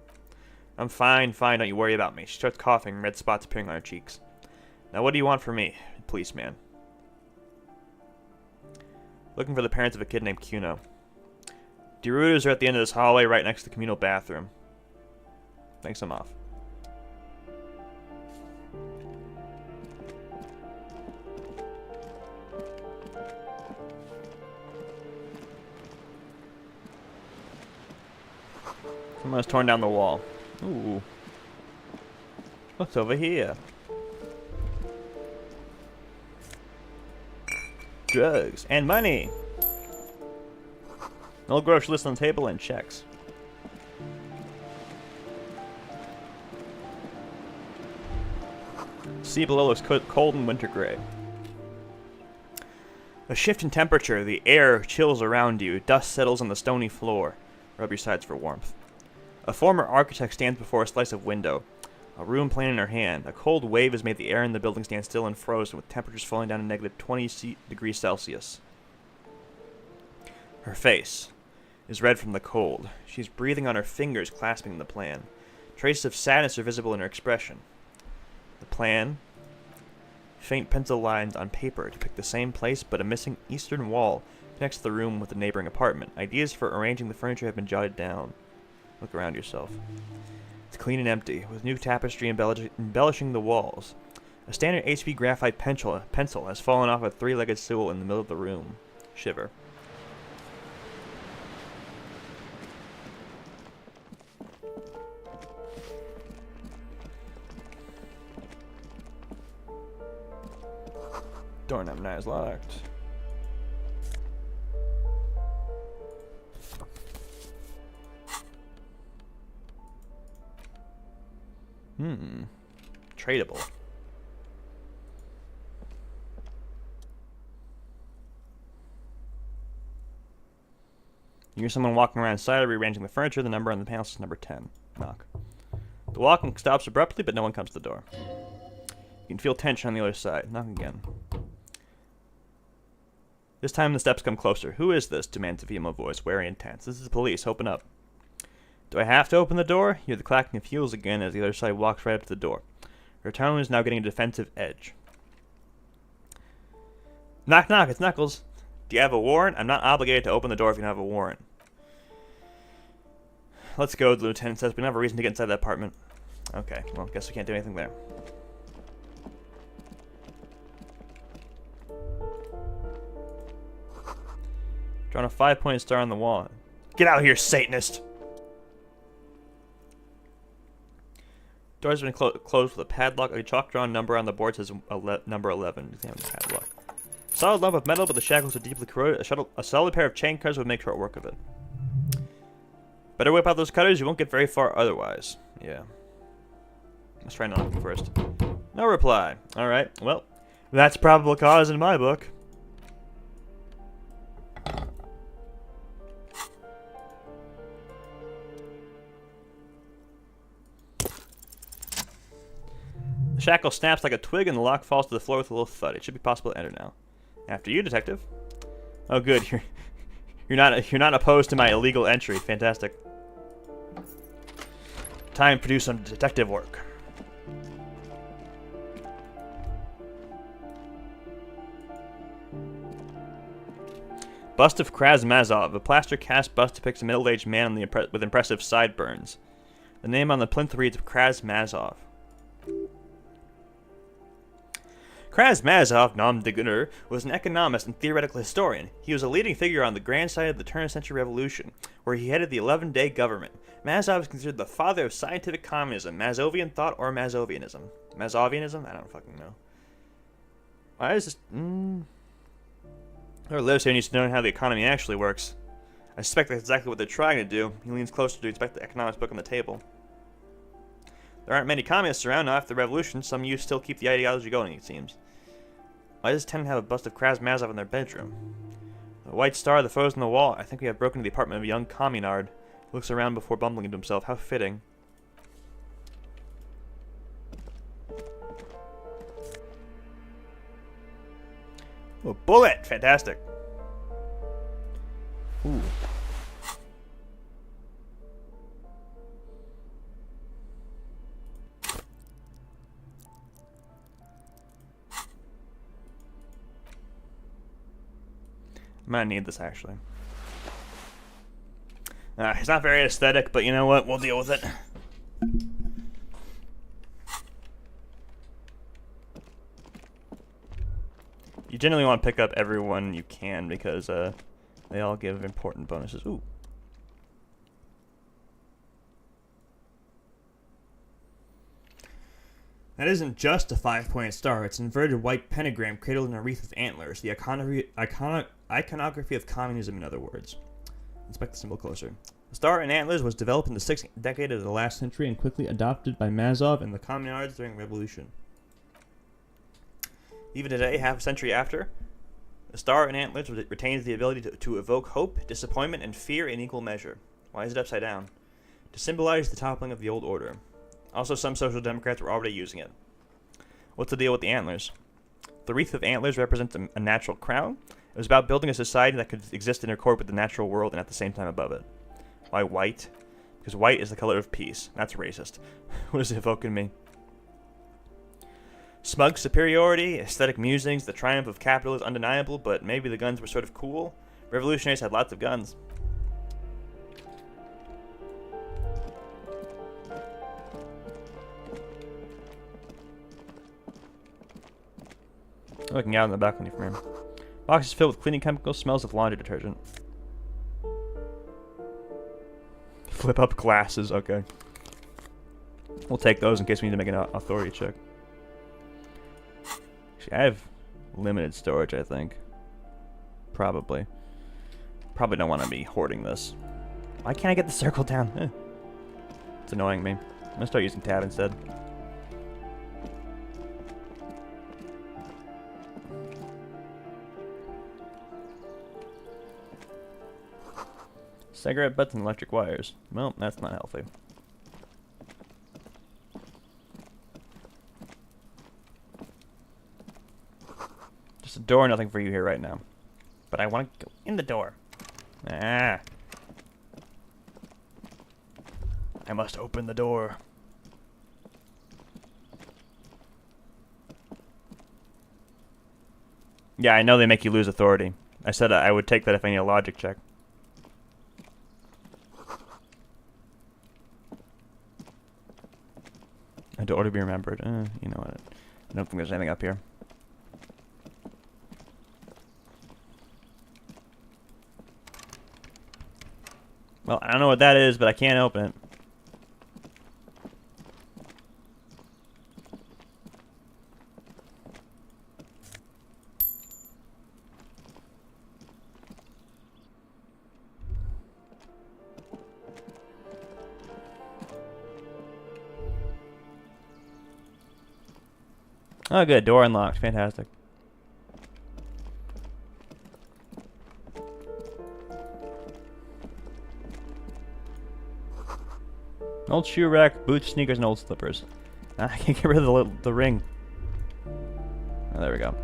I'm fine, don't you worry about me. She starts coughing, red spots appearing on her cheeks. Now what do you want from me, policeman? Looking for the parents of a kid named Kuno. Derutas are at the end of this hallway, right next to the communal bathroom. Thanks, I'm off. Someone's torn down the wall. Ooh. What's over here? Drugs and money. An old grocery list on the table and checks. Sea below looks cold and winter gray. A shift in temperature. The air chills around you. Dust settles on the stony floor. Rub your sides for warmth. A former architect stands before a slice of window. A room plane in her hand. A cold wave has made the air in the building stand still and frozen, with temperatures falling down to negative 20 degrees Celsius. Her face. is red from the cold. She's breathing on her fingers, clasping the plan. Traces of sadness are visible in her expression. The plan. Faint pencil lines on paper depict the same place, but a missing eastern wall connects the room with the neighboring apartment. Ideas for arranging the furniture have been jotted down. Look around yourself. It's clean and empty, with new tapestry embellishing the walls. A standard HP graphite pencil has fallen off a three-legged stool in the middle of the room. Shiver. Doorknob now is locked. Tradable. You hear someone walking around inside, rearranging the furniture. The number on the panel is number 10. Knock. The walking stops abruptly, but no one comes to the door. You can feel tension on the other side. Knock again. This time the steps come closer. Who is this? Demands a female voice, wary and tense. This is the police. Open up. Do I have to open the door? You hear the clacking of heels again as the other side walks right up to the door. Her tone is now getting a defensive edge. Knock, knock. It's Knuckles. Do you have a warrant? I'm not obligated to open the door if you don't have a warrant. Let's go, the lieutenant says. We don't have a reason to get inside that apartment. Okay, well, guess we can't do anything there. Drawn a 5-point star on the wall. Get out here, Satanist! Doors have been closed with a padlock. A chalk-drawn number on the board says number 11. Examine the padlock. Solid lump of metal, but the shackles are deeply corroded. A solid pair of chain cutters would make short work of it. Better whip out those cutters. You won't get very far otherwise. Yeah. Let's try knocking first. No reply. Alright, well, that's probable cause in my book. The shackle snaps like a twig and the lock falls to the floor with a little thud. It should be possible to enter now. After you, detective. Oh, good. You're not opposed to my illegal entry. Fantastic. Time to do some detective work. Bust of Krasmazov. A plaster cast bust depicts a middle-aged man with impressive sideburns. The name on the plinth reads Krasmazov. Krasmazov, nom de guerre, was an economist and theoretical historian. He was a leading figure on the grand side of the turn-of-century revolution, where he headed the 11-day government. Mazov is considered the father of scientific communism, Mazovian thought, or Mazovianism. Mazovianism? I don't fucking know. Why is this... Whoever lives here needs to know how the economy actually works. I suspect that's exactly what they're trying to do. He leans closer to inspect the economics book on the table. There aren't many communists around now after the revolution. Some of you still keep the ideology going, it seems. Why does tenant have a bust of Krasmazov in their bedroom? The white star that froze on the wall. I think we have broken into the apartment of a young communard. He looks around before bumbling into himself. How fitting. Oh, bullet! Fantastic. Ooh. I might need this, actually. It's not very aesthetic, but you know what? We'll deal with it. You generally want to pick up everyone you can because they all give important bonuses. Ooh. That isn't just a 5-point star. It's an inverted white pentagram cradled in a wreath of antlers. The iconography of communism, in other words. Inspect the symbol closer. The star and antlers was developed in the 6th decade of the last century and quickly adopted by Mazov and the communards during the revolution. Even today, half a century after, the star and antlers retains the ability to evoke hope, disappointment, and fear in equal measure. Why is it upside down? To symbolize the toppling of the old order. Also, some social democrats were already using it. What's the deal with the antlers? The wreath of antlers represents a natural crown, It was about building a society that could exist in accord with the natural world and at the same time above it. Why white? Because white is the color of peace. That's racist. What does it evoke in me? Smug superiority, aesthetic musings, the triumph of capital is undeniable, but maybe the guns were sort of cool. Revolutionaries had lots of guns. Looking out on the balcony from here. Box is filled with cleaning chemicals, smells of laundry detergent. Flip up glasses, okay. We'll take those in case we need to make an authority check. Actually, I have limited storage, I think. Probably. Probably don't want to be hoarding this. Why can't I get the circle down? It's annoying me. I'm gonna start using tab instead. Cigarette butts and electric wires. Well, that's not healthy. Just a door, nothing for you here right now. But I want to go in the door. Ah. I must open the door. Yeah, I know they make you lose authority. I said I would take that if I need a logic check. A door to be remembered. You know what? I don't think there's anything up here. Well, I don't know what that is, but I can't open it. Oh, good. Door unlocked. Fantastic. Old shoe rack, boots, sneakers, and old slippers. I can't get rid of the ring. Oh, there we go.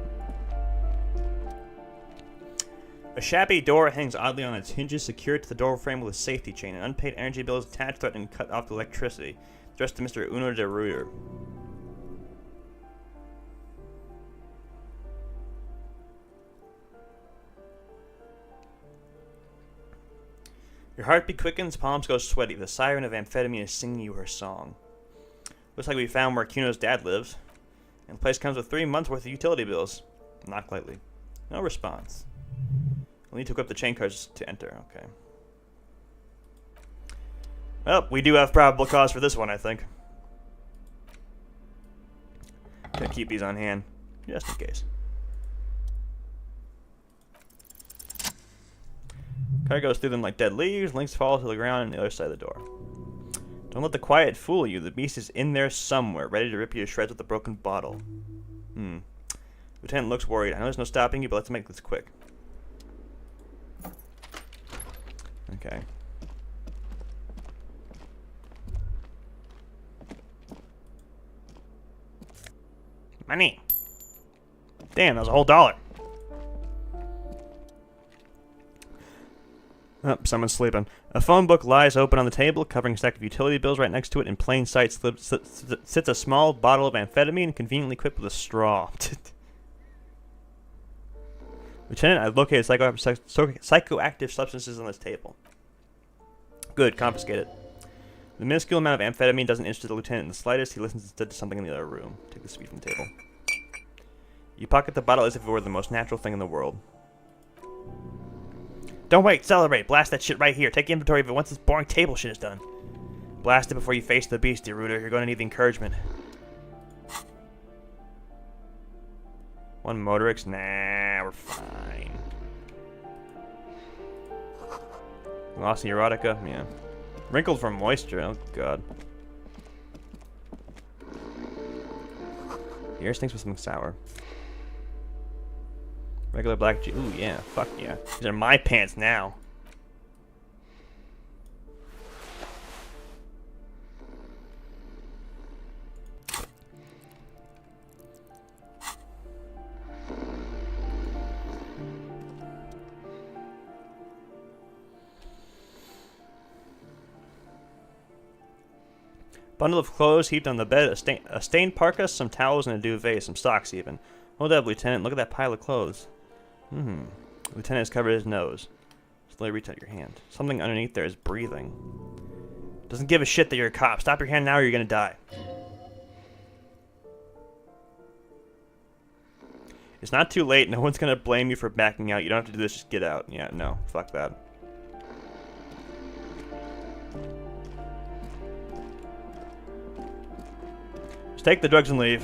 A shabby door hangs oddly on its hinges, secured to the door frame with a safety chain. An unpaid energy bill is attached, threatening to cut off the electricity. Addressed to Mr. Uno de Ruder. Your heartbeat quickens, palms go sweaty. The siren of amphetamine is singing you her song. Looks like we found where Kuno's dad lives. And the place comes with 3 months worth of utility bills. Knock lightly. No response. We'll need to equip the chain cards to enter. Okay. Well, we do have probable cause for this one, I think. Gonna keep these on hand, just in case. Car goes through them like dead leaves. Links fall to the ground on the other side of the door. Don't let the quiet fool you. The beast is in there somewhere, ready to rip you to shreds with a broken bottle. Lieutenant looks worried. I know there's no stopping you, but let's make this quick. Okay. Money. Damn, that was a whole $1. Oh, someone's sleeping. A phone book lies open on the table, covering a stack of utility bills. Right next to it, in plain sight, sits a small bottle of amphetamine, conveniently equipped with a straw. Lieutenant, I've located psychoactive substances on this table. Good, confiscate it. The minuscule amount of amphetamine doesn't interest the lieutenant in the slightest. He listens instead to something in the other room. Take the speed from the table. You pocket the bottle as if it were the most natural thing in the world. Don't wait, celebrate. Blast that shit right here. Take inventory of it once this boring table shit is done. Blast it before you face the beast, dear Ruder. You're going to need the encouragement. One Motorix? Nah, we're fine. Glossy erotica? Yeah. Wrinkled from moisture. Oh, God. Yours stinks with something sour. Regular black jeans. Ooh, yeah. Fuck yeah. These are my pants now. Bundle of clothes heaped on the bed, a stained parka, some towels, and a duvet, some socks even. Hold up, Lieutenant. Look at that pile of clothes. Lieutenant has covered his nose. Slowly reach out your hand. Something underneath there is breathing. Doesn't give a shit that you're a cop. Stop your hand now or you're gonna die. It's not too late. No one's gonna blame you for backing out. You don't have to do this. Just get out. Yeah, no. Fuck that. Just take the drugs and leave.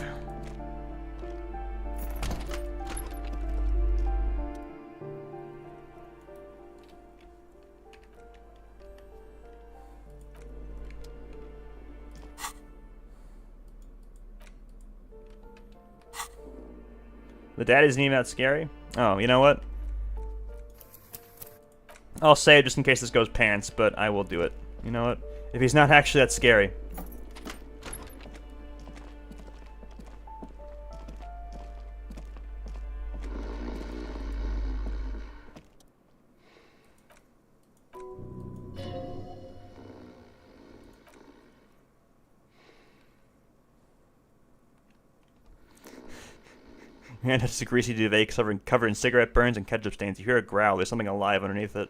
The dad isn't even that scary? Oh, you know what? I'll say it just in case this goes pants, but I will do it. You know what? If he's not actually that scary. And it's a greasy duvet covered in cigarette burns and ketchup stains. You hear a growl. There's something alive underneath it.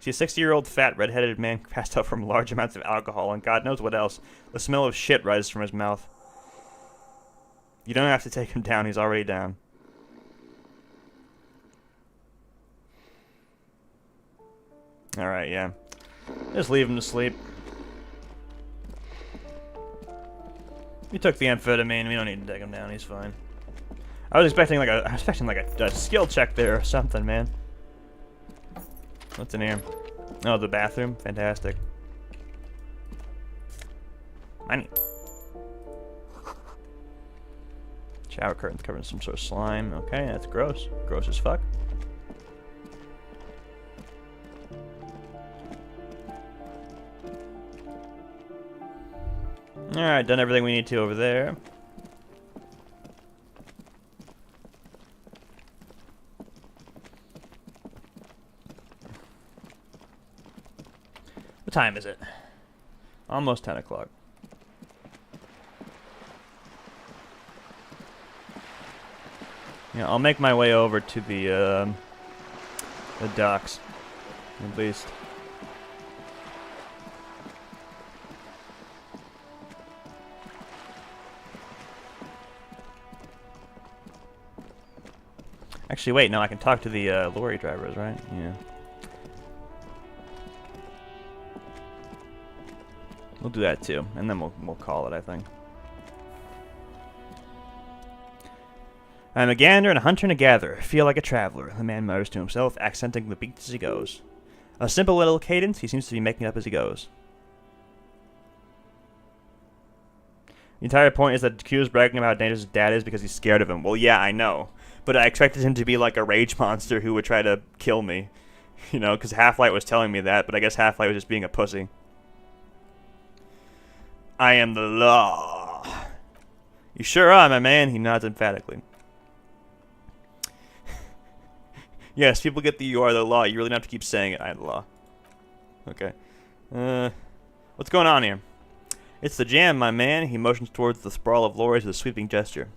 See a 60-year-old fat, red-headed man passed out from large amounts of alcohol and God knows what else. The smell of shit rises from his mouth. You don't have to take him down. He's already down. Alright, yeah. Just leave him to sleep. We took the amphetamine. We don't need to take him down. He's fine. I was expecting like a skill check there or something, man. What's in here? Oh, the bathroom. Fantastic. Money. Shower curtains covered in some sort of slime. Okay, that's gross. Gross as fuck. Alright, done everything we need to over there. What time is it? Almost 10 o'clock. Yeah, I'll make my way over to the docks, at least. Actually, wait, no, I can talk to the lorry drivers, right? Yeah. We'll do that too, and then we'll call it, I think. I'm a gander and a hunter and a gatherer. Feel like a traveler, the man mutters to himself, accenting the beats as he goes. A simple little cadence he seems to be making up as he goes. The entire point is that Q is bragging about how dangerous his dad is because he's scared of him. Well, yeah, I know. But I expected him to be like a rage monster who would try to kill me. You know, because Half-Light was telling me that, but I guess Half-Light was just being a pussy. I am the law. You sure are, my man, he nods emphatically. Yes, people get the you are the law. You really don't have to keep saying it. I am the law. Okay. What's going on here? It's the jam, my man. He motions towards the sprawl of lorries with a sweeping gesture.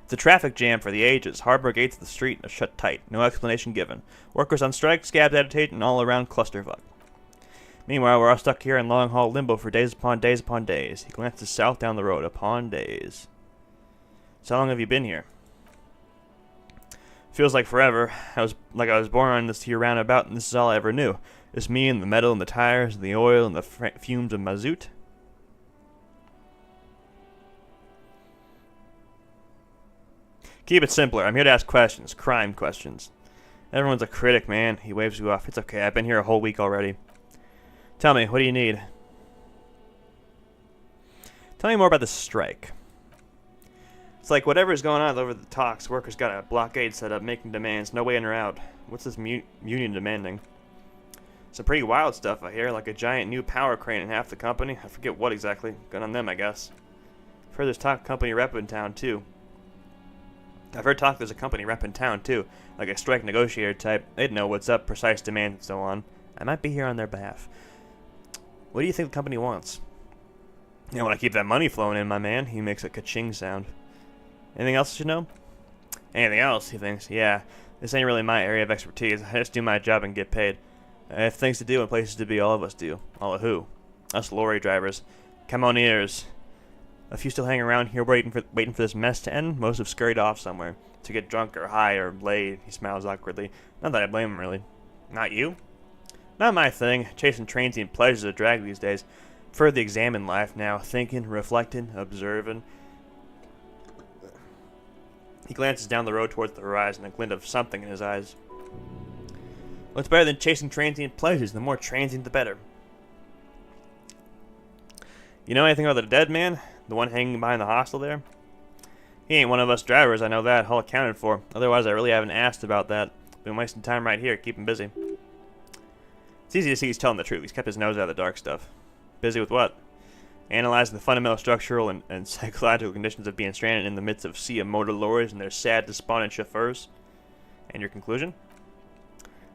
It's a traffic jam for the ages. Harbor gates of the street are shut tight. No explanation given. Workers on strike, scabs agitate, and all around clusterfuck. Meanwhile, we're all stuck here in long-haul limbo for days upon days upon days. He glances south down the road. Upon days. So how long have you been here? Feels like forever. I was born on this here roundabout, and this is all I ever knew. It's me and the metal and the tires and the oil and the fumes of mazout. Keep it simpler. I'm here to ask questions. Crime questions. Everyone's a critic, man. He waves you off. It's okay. I've been here a whole week already. Tell me, what do you need? Tell me more about the strike. It's like whatever's going on over the talks, workers got a blockade set up, making demands, no way in or out. What's this union demanding? Some pretty wild stuff, I hear, like a giant new power crane in half the company. I forget what exactly. Good on them, I guess. I've heard there's talk company rep in town, too. Like a strike negotiator type. They'd know what's up, precise demands, and so on. I might be here on their behalf. What do you think the company wants? You want to keep that money flowing in, my man. He makes a ka-ching sound. Anything else you know? Anything else, he thinks. Yeah, this ain't really my area of expertise. I just do my job and get paid. I have things to do and places to be, all of us do. All of who? Us lorry drivers. Camioneers. A few still hang around here waiting for this mess to end. Most have scurried off somewhere. To get drunk or high or laid. He smiles awkwardly. Not that I blame him, really. Not you? Not my thing. Chasing transient pleasures a drag these days. Prefer the examine life now. Thinking, reflecting, observing. He glances down the road towards the horizon, a glint of something in his eyes. What's better than chasing transient pleasures? The more transient, the better. You know anything about the dead man? The one hanging behind the hostel there? He ain't one of us drivers, I know that. All accounted for. Otherwise, I really haven't asked about that. Been wasting time right here, keep him busy. It's easy to see he's telling the truth. He's kept his nose out of the dark stuff. Busy with what? Analyzing the fundamental structural and psychological conditions of being stranded in the midst of a sea of motor lorries and their sad, despondent chauffeurs. And your conclusion?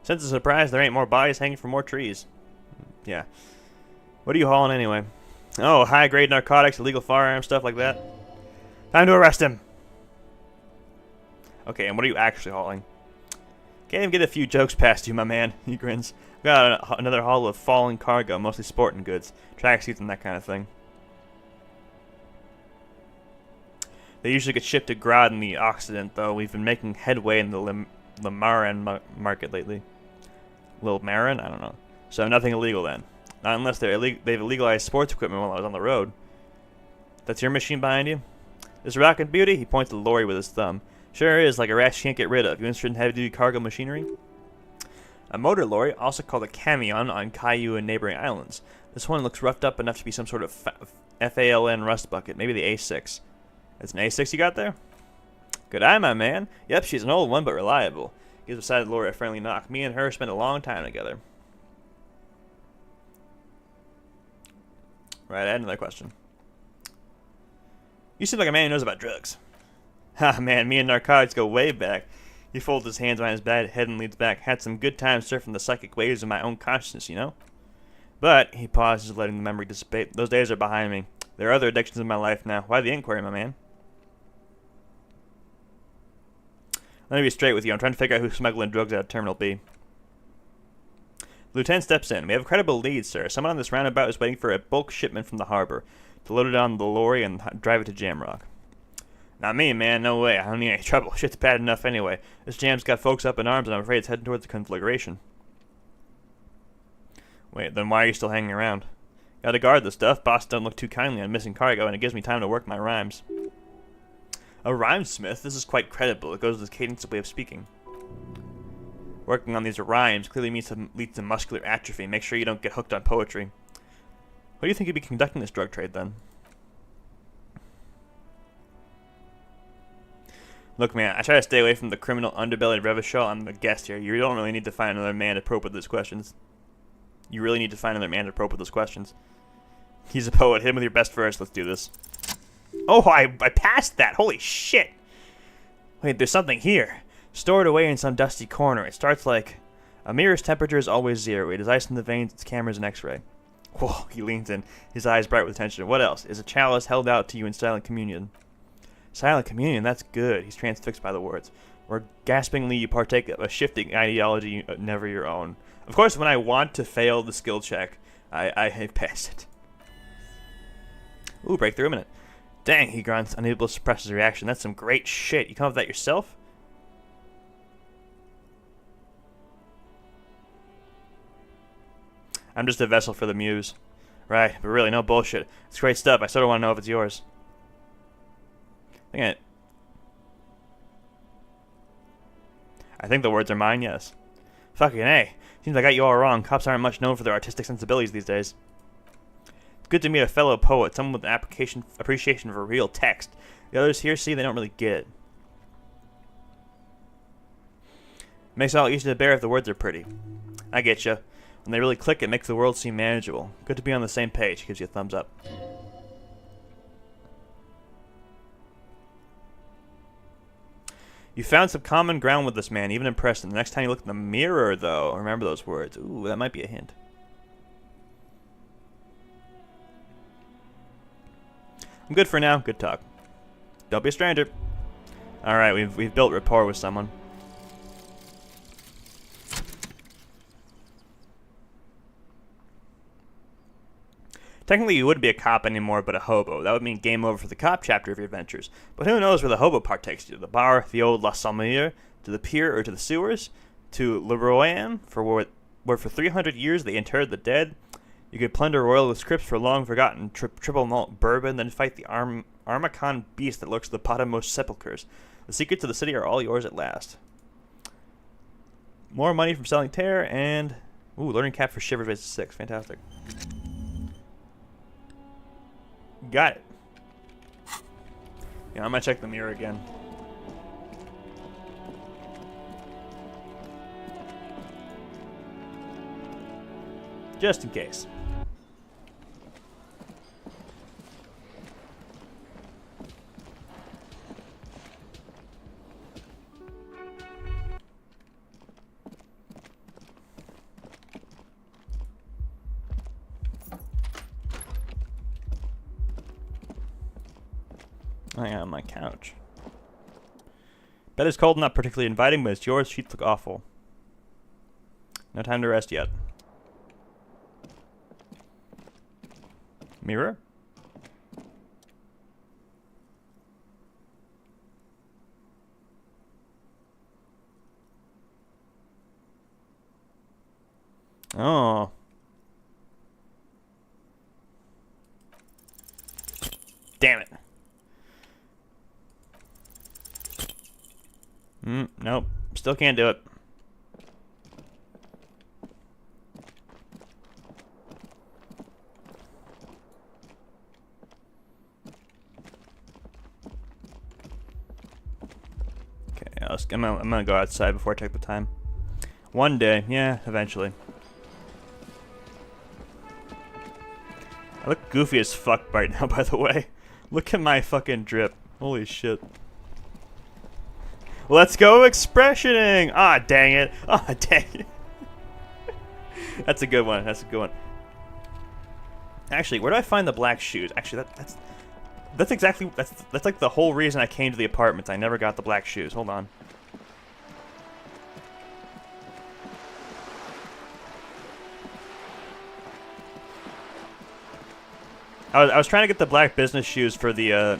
Sense of surprise, there ain't more bodies hanging from more trees. Yeah. What are you hauling anyway? Oh, high-grade narcotics, illegal firearms, stuff like that. Time to arrest him! Okay, and what are you actually hauling? Can't even get a few jokes past you, my man. He grins. Got another haul of falling cargo, mostly sporting goods. Tracksuits and that kind of thing. They usually get shipped to Grad in the Occident, though. We've been making headway in the Lamaran market lately. Lil Marin? I don't know. So nothing illegal then. Not unless they've illegalized sports equipment while I was on the road. That's your machine behind you? This rockin' beauty? He points to the lorry with his thumb. Sure is, like a rat you can't get rid of. You interested in heavy-duty cargo machinery? A motor lorry, also called a camion on Caillou and neighboring islands. This one looks roughed up enough to be some sort of FALN rust bucket, maybe the A6. It's an A6 you got there? Good eye, my man. Yep, she's an old one, but reliable. Gives beside the lorry a friendly knock. Me and her spent a long time together. Right, I had another question. You seem like a man who knows about drugs. Ha, man, me and narcotics go way back. He folds his hands behind his head and leans back. Had some good times surfing the psychic waves of my own consciousness, you know? But, he pauses, letting the memory dissipate. Those days are behind me. There are other addictions in my life now. Why the inquiry, my man? Let me be straight with you. I'm trying to figure out who's smuggling drugs out of Terminal B. The lieutenant steps in. We have a credible lead, sir. Someone on this roundabout is waiting for a bulk shipment from the harbor to load it on the lorry and drive it to Jamrock. Not me, man. No way. I don't need any trouble. Shit's bad enough anyway. This jam's got folks up in arms, and I'm afraid it's heading towards the conflagration. Wait, then why are you still hanging around? Gotta guard the stuff. Boss don't look too kindly on missing cargo, and it gives me time to work my rhymes. A rhymesmith? This is quite credible. It goes with the cadence of way of speaking. Working on these rhymes clearly leads to muscular atrophy. Make sure you don't get hooked on poetry. What do you think you'd be conducting this drug trade, then? Look, man, I try to stay away from the criminal underbelly of Revachol. I'm a guest here. You don't really need to find another man to probe with those questions. You really need to find another man to probe with those questions. He's a poet. Hit him with your best verse. Let's do this. Oh, I passed that. Holy shit. Wait, there's something here. Stored away in some dusty corner. It starts like, a mirror's temperature is always 0. It is ice in the veins. Its camera's an X-ray. Whoa, he leans in, his eyes bright with attention. What else? Is a chalice held out to you in silent communion? Silent communion, that's good. He's transfixed by the words. Where gaspingly you partake of a shifting ideology never your own. Of course, when I want to fail the skill check, I pass it. Ooh, breakthrough imminent. Dang, he grunts, unable to suppress his reaction. That's some great shit. You come up with that yourself? I'm just a vessel for the muse. Right, but really, no bullshit. It's great stuff. I sort of want to know if it's yours. I think the words are mine, yes. Fucking A. Seems I got you all wrong. Cops aren't much known for their artistic sensibilities these days. It's good to meet a fellow poet, someone with an appreciation for real text. The others here, see, they don't really get it. Makes it all easier to bear if the words are pretty. I get you. When they really click, it makes the world seem manageable. Good to be on the same page. Gives you a thumbs up. You found some common ground with this man, even impressed him. The next time you look in the mirror, though, remember those words. Ooh, that might be a hint. I'm good for now. Good talk. Don't be a stranger. Alright, we've built rapport with someone. Technically, you wouldn't be a cop anymore, but a hobo. That would mean game over for the cop chapter of your adventures. But who knows where the hobo part takes you? To the bar, the old La Sommelier, to the pier, or to the sewers? To Leroyan, where for 300 years they interred the dead? You could plunder royal scripts for long-forgotten triple malt bourbon, then fight the Armacon beast that lurks at the bottommost sepulchres. The secrets of the city are all yours at last. More money from selling tear, and... Ooh, learning cap for Shiver Visit 6. Fantastic. Got it. Yeah, I'm gonna check the mirror again. Just in case. I am on my couch. Bed is cold and not particularly inviting, but it's yours. Sheets look awful. No time to rest yet. Mirror? Oh. Damn it. Nope. Still can't do it. Okay, I'm gonna go outside before I check the time. One day, yeah, eventually. I look goofy as fuck right now, by the way. Look at my fucking drip. Holy shit. Let's go expressioning! Ah, dang it. Ah, dang it. That's a good one. That's a good one. Actually, where do I find the black shoes? Actually, that's exactly... That's like the whole reason I came to the apartment. I never got the black shoes. Hold on. I was trying to get the black business shoes for the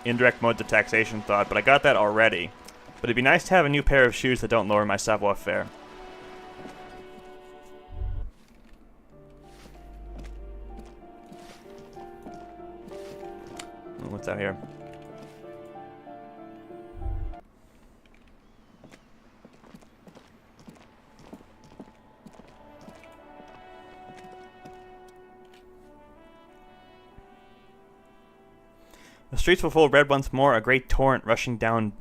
indirect modes of taxation thought, but I got that already. But it'd be nice to have a new pair of shoes that don't lower my savoir-faire. What's out here? The streets will flow red once more, a great torrent rushing down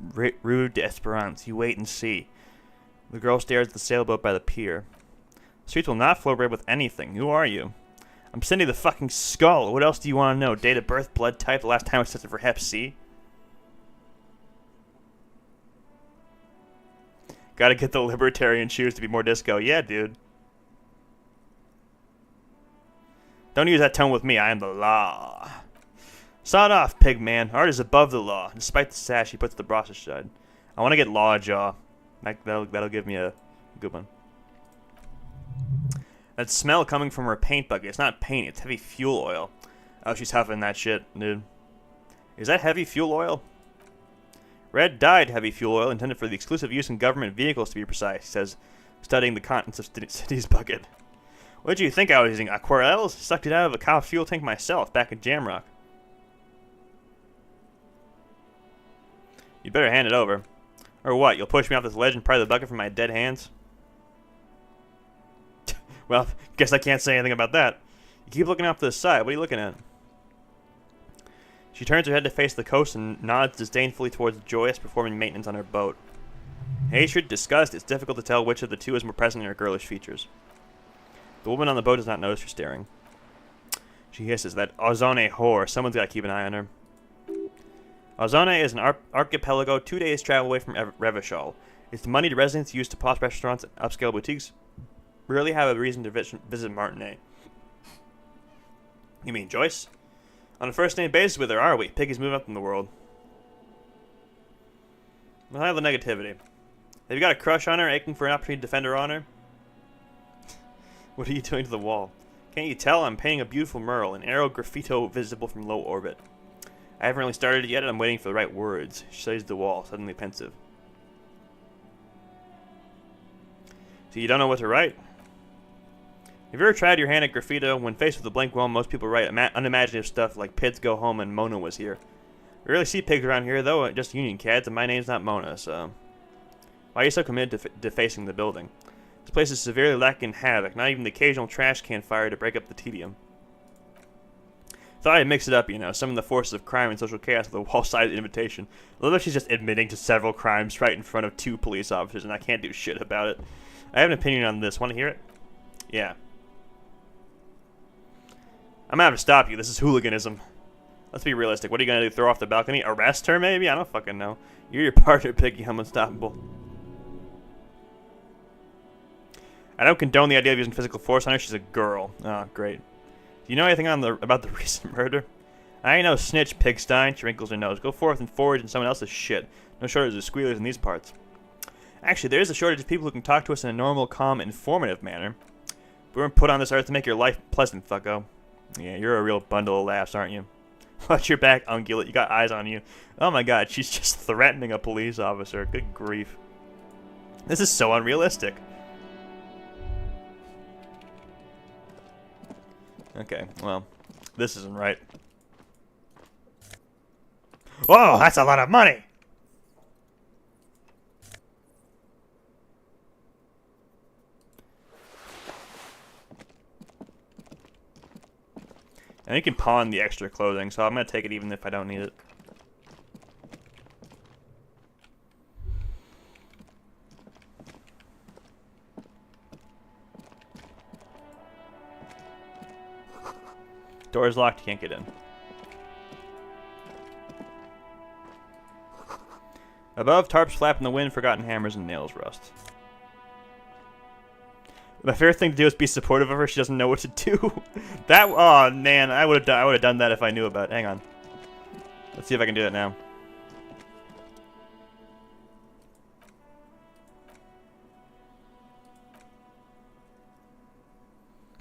Rue d'Esperance. You wait and see. The girl stares at the sailboat by the pier. The streets will not flow red with anything. Who are you? I'm Cindy the fucking Skull. What else do you want to know? Date of birth, blood type, the last time I was tested for Hep C? Gotta get the libertarian shoes to be more disco. Yeah, dude. Don't use that tone with me. I am the law. Sawed off, pig man. Art is above the law. Despite the sash, he puts the brush aside. I want to get law jaw. That'll give me a good one. That smell coming from her paint bucket. It's not paint. It's heavy fuel oil. Oh, she's huffing that shit, dude. Is that heavy fuel oil? Red dyed heavy fuel oil intended for the exclusive use in government vehicles, to be precise, he says, studying the contents of City's bucket. What did you think I was using? Aquarelles? Sucked it out of a cop fuel tank myself back at Jamrock. You better hand it over. Or what, you'll push me off this ledge and pry the bucket from my dead hands? Well, guess I can't say anything about that. You keep looking off to the side. What are you looking at? She turns her head to face the coast and nods disdainfully towards Joyous performing maintenance on her boat. Hatred, disgust, it's difficult to tell which of the two is more present in her girlish features. The woman on the boat does not notice her staring. She hisses, that Ozone whore. Someone's got to keep an eye on her. Ozone is an archipelago 2 days travel away from Revachol. It's the moneyed residents used to posh restaurants and upscale boutiques rarely have a reason to visit Martinet. You mean Joyce? On a first-name basis with her, are we? Piggies move up in the world. We'll have the negativity. Have you got a crush on her, aching for an opportunity to defend her honor? What are you doing to the wall? Can't you tell? I'm painting a beautiful mural, an arrow graffito visible from low orbit. I haven't really started it yet, and I'm waiting for the right words. She studies the wall, suddenly pensive. So you don't know what to write? Have you ever tried your hand at graffito? When faced with a blank wall, most people write unimaginative stuff like "Pids go home" and "Mona was here." We rarely see pigs around here, though. Just union cats, and my name's not Mona, so... Why are you so committed to defacing the building? This place is severely lacking havoc. Not even the occasional trash can fire to break up the tedium. Thought I'd mix it up, you know, summon the forces of crime and social chaos with a wall-sided invitation. I love that she's just admitting to several crimes right in front of 2 police officers, and I can't do shit about it. I have an opinion on this. Want to hear it? Yeah. I'm gonna have to stop you. This is hooliganism. Let's be realistic. What are you gonna do? Throw her off the balcony? Arrest her, maybe? I don't fucking know. You're your partner, Piggy. I'm unstoppable. I don't condone the idea of using physical force on her. She's a girl. Oh, great. Do you know anything about the recent murder? I ain't no snitch, Pigstein. She wrinkles her nose. Go forth and forage in someone else's shit. No shortage of squealers in these parts. Actually, there is a shortage of people who can talk to us in a normal, calm, informative manner. We weren't put on this earth to make your life pleasant, fucko. Yeah, you're a real bundle of laughs, aren't you? Watch your back, ungulate. You got eyes on you. Oh my god, she's just threatening a police officer. Good grief. This is so unrealistic. Okay, well, this isn't right. Whoa, that's a lot of money! And you can pawn the extra clothing, so I'm going to take it even if I don't need it. Door's locked, you can't get in. Above, tarps flap in the wind, forgotten hammers and nails rust. My favorite thing to do is be supportive of her. She doesn't know what to do. That, oh man, I would have done that if I knew about it. Hang on. Let's see if I can do it now.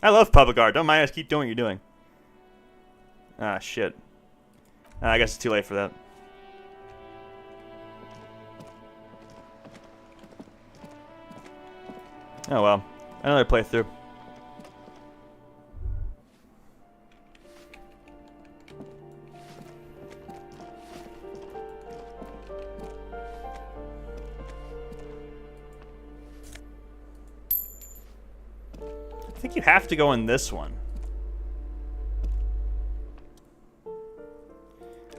I love public art. Don't mind us. Keep doing what you're doing. Ah, shit. I guess it's too late for that. Oh well. Another playthrough. I think you have to go in this one.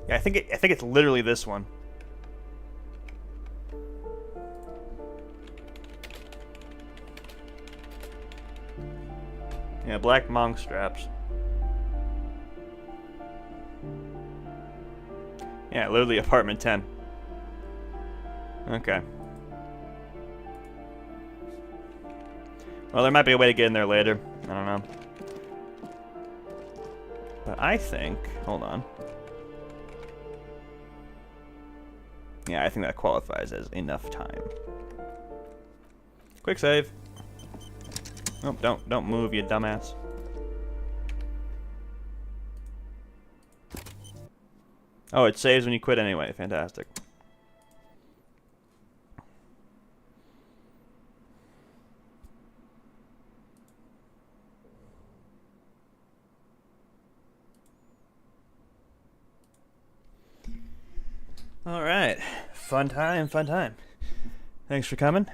Yeah, I think it's literally this one. Yeah, black monk straps. Yeah, literally apartment 10. Okay. Well, there might be a way to get in there later. I don't know. But I think... Hold on. Yeah, I think that qualifies as enough time. Quick save. Oh, don't move, you dumbass. Oh, it saves when you quit anyway. Fantastic. All right. Fun time, fun time. Thanks for coming.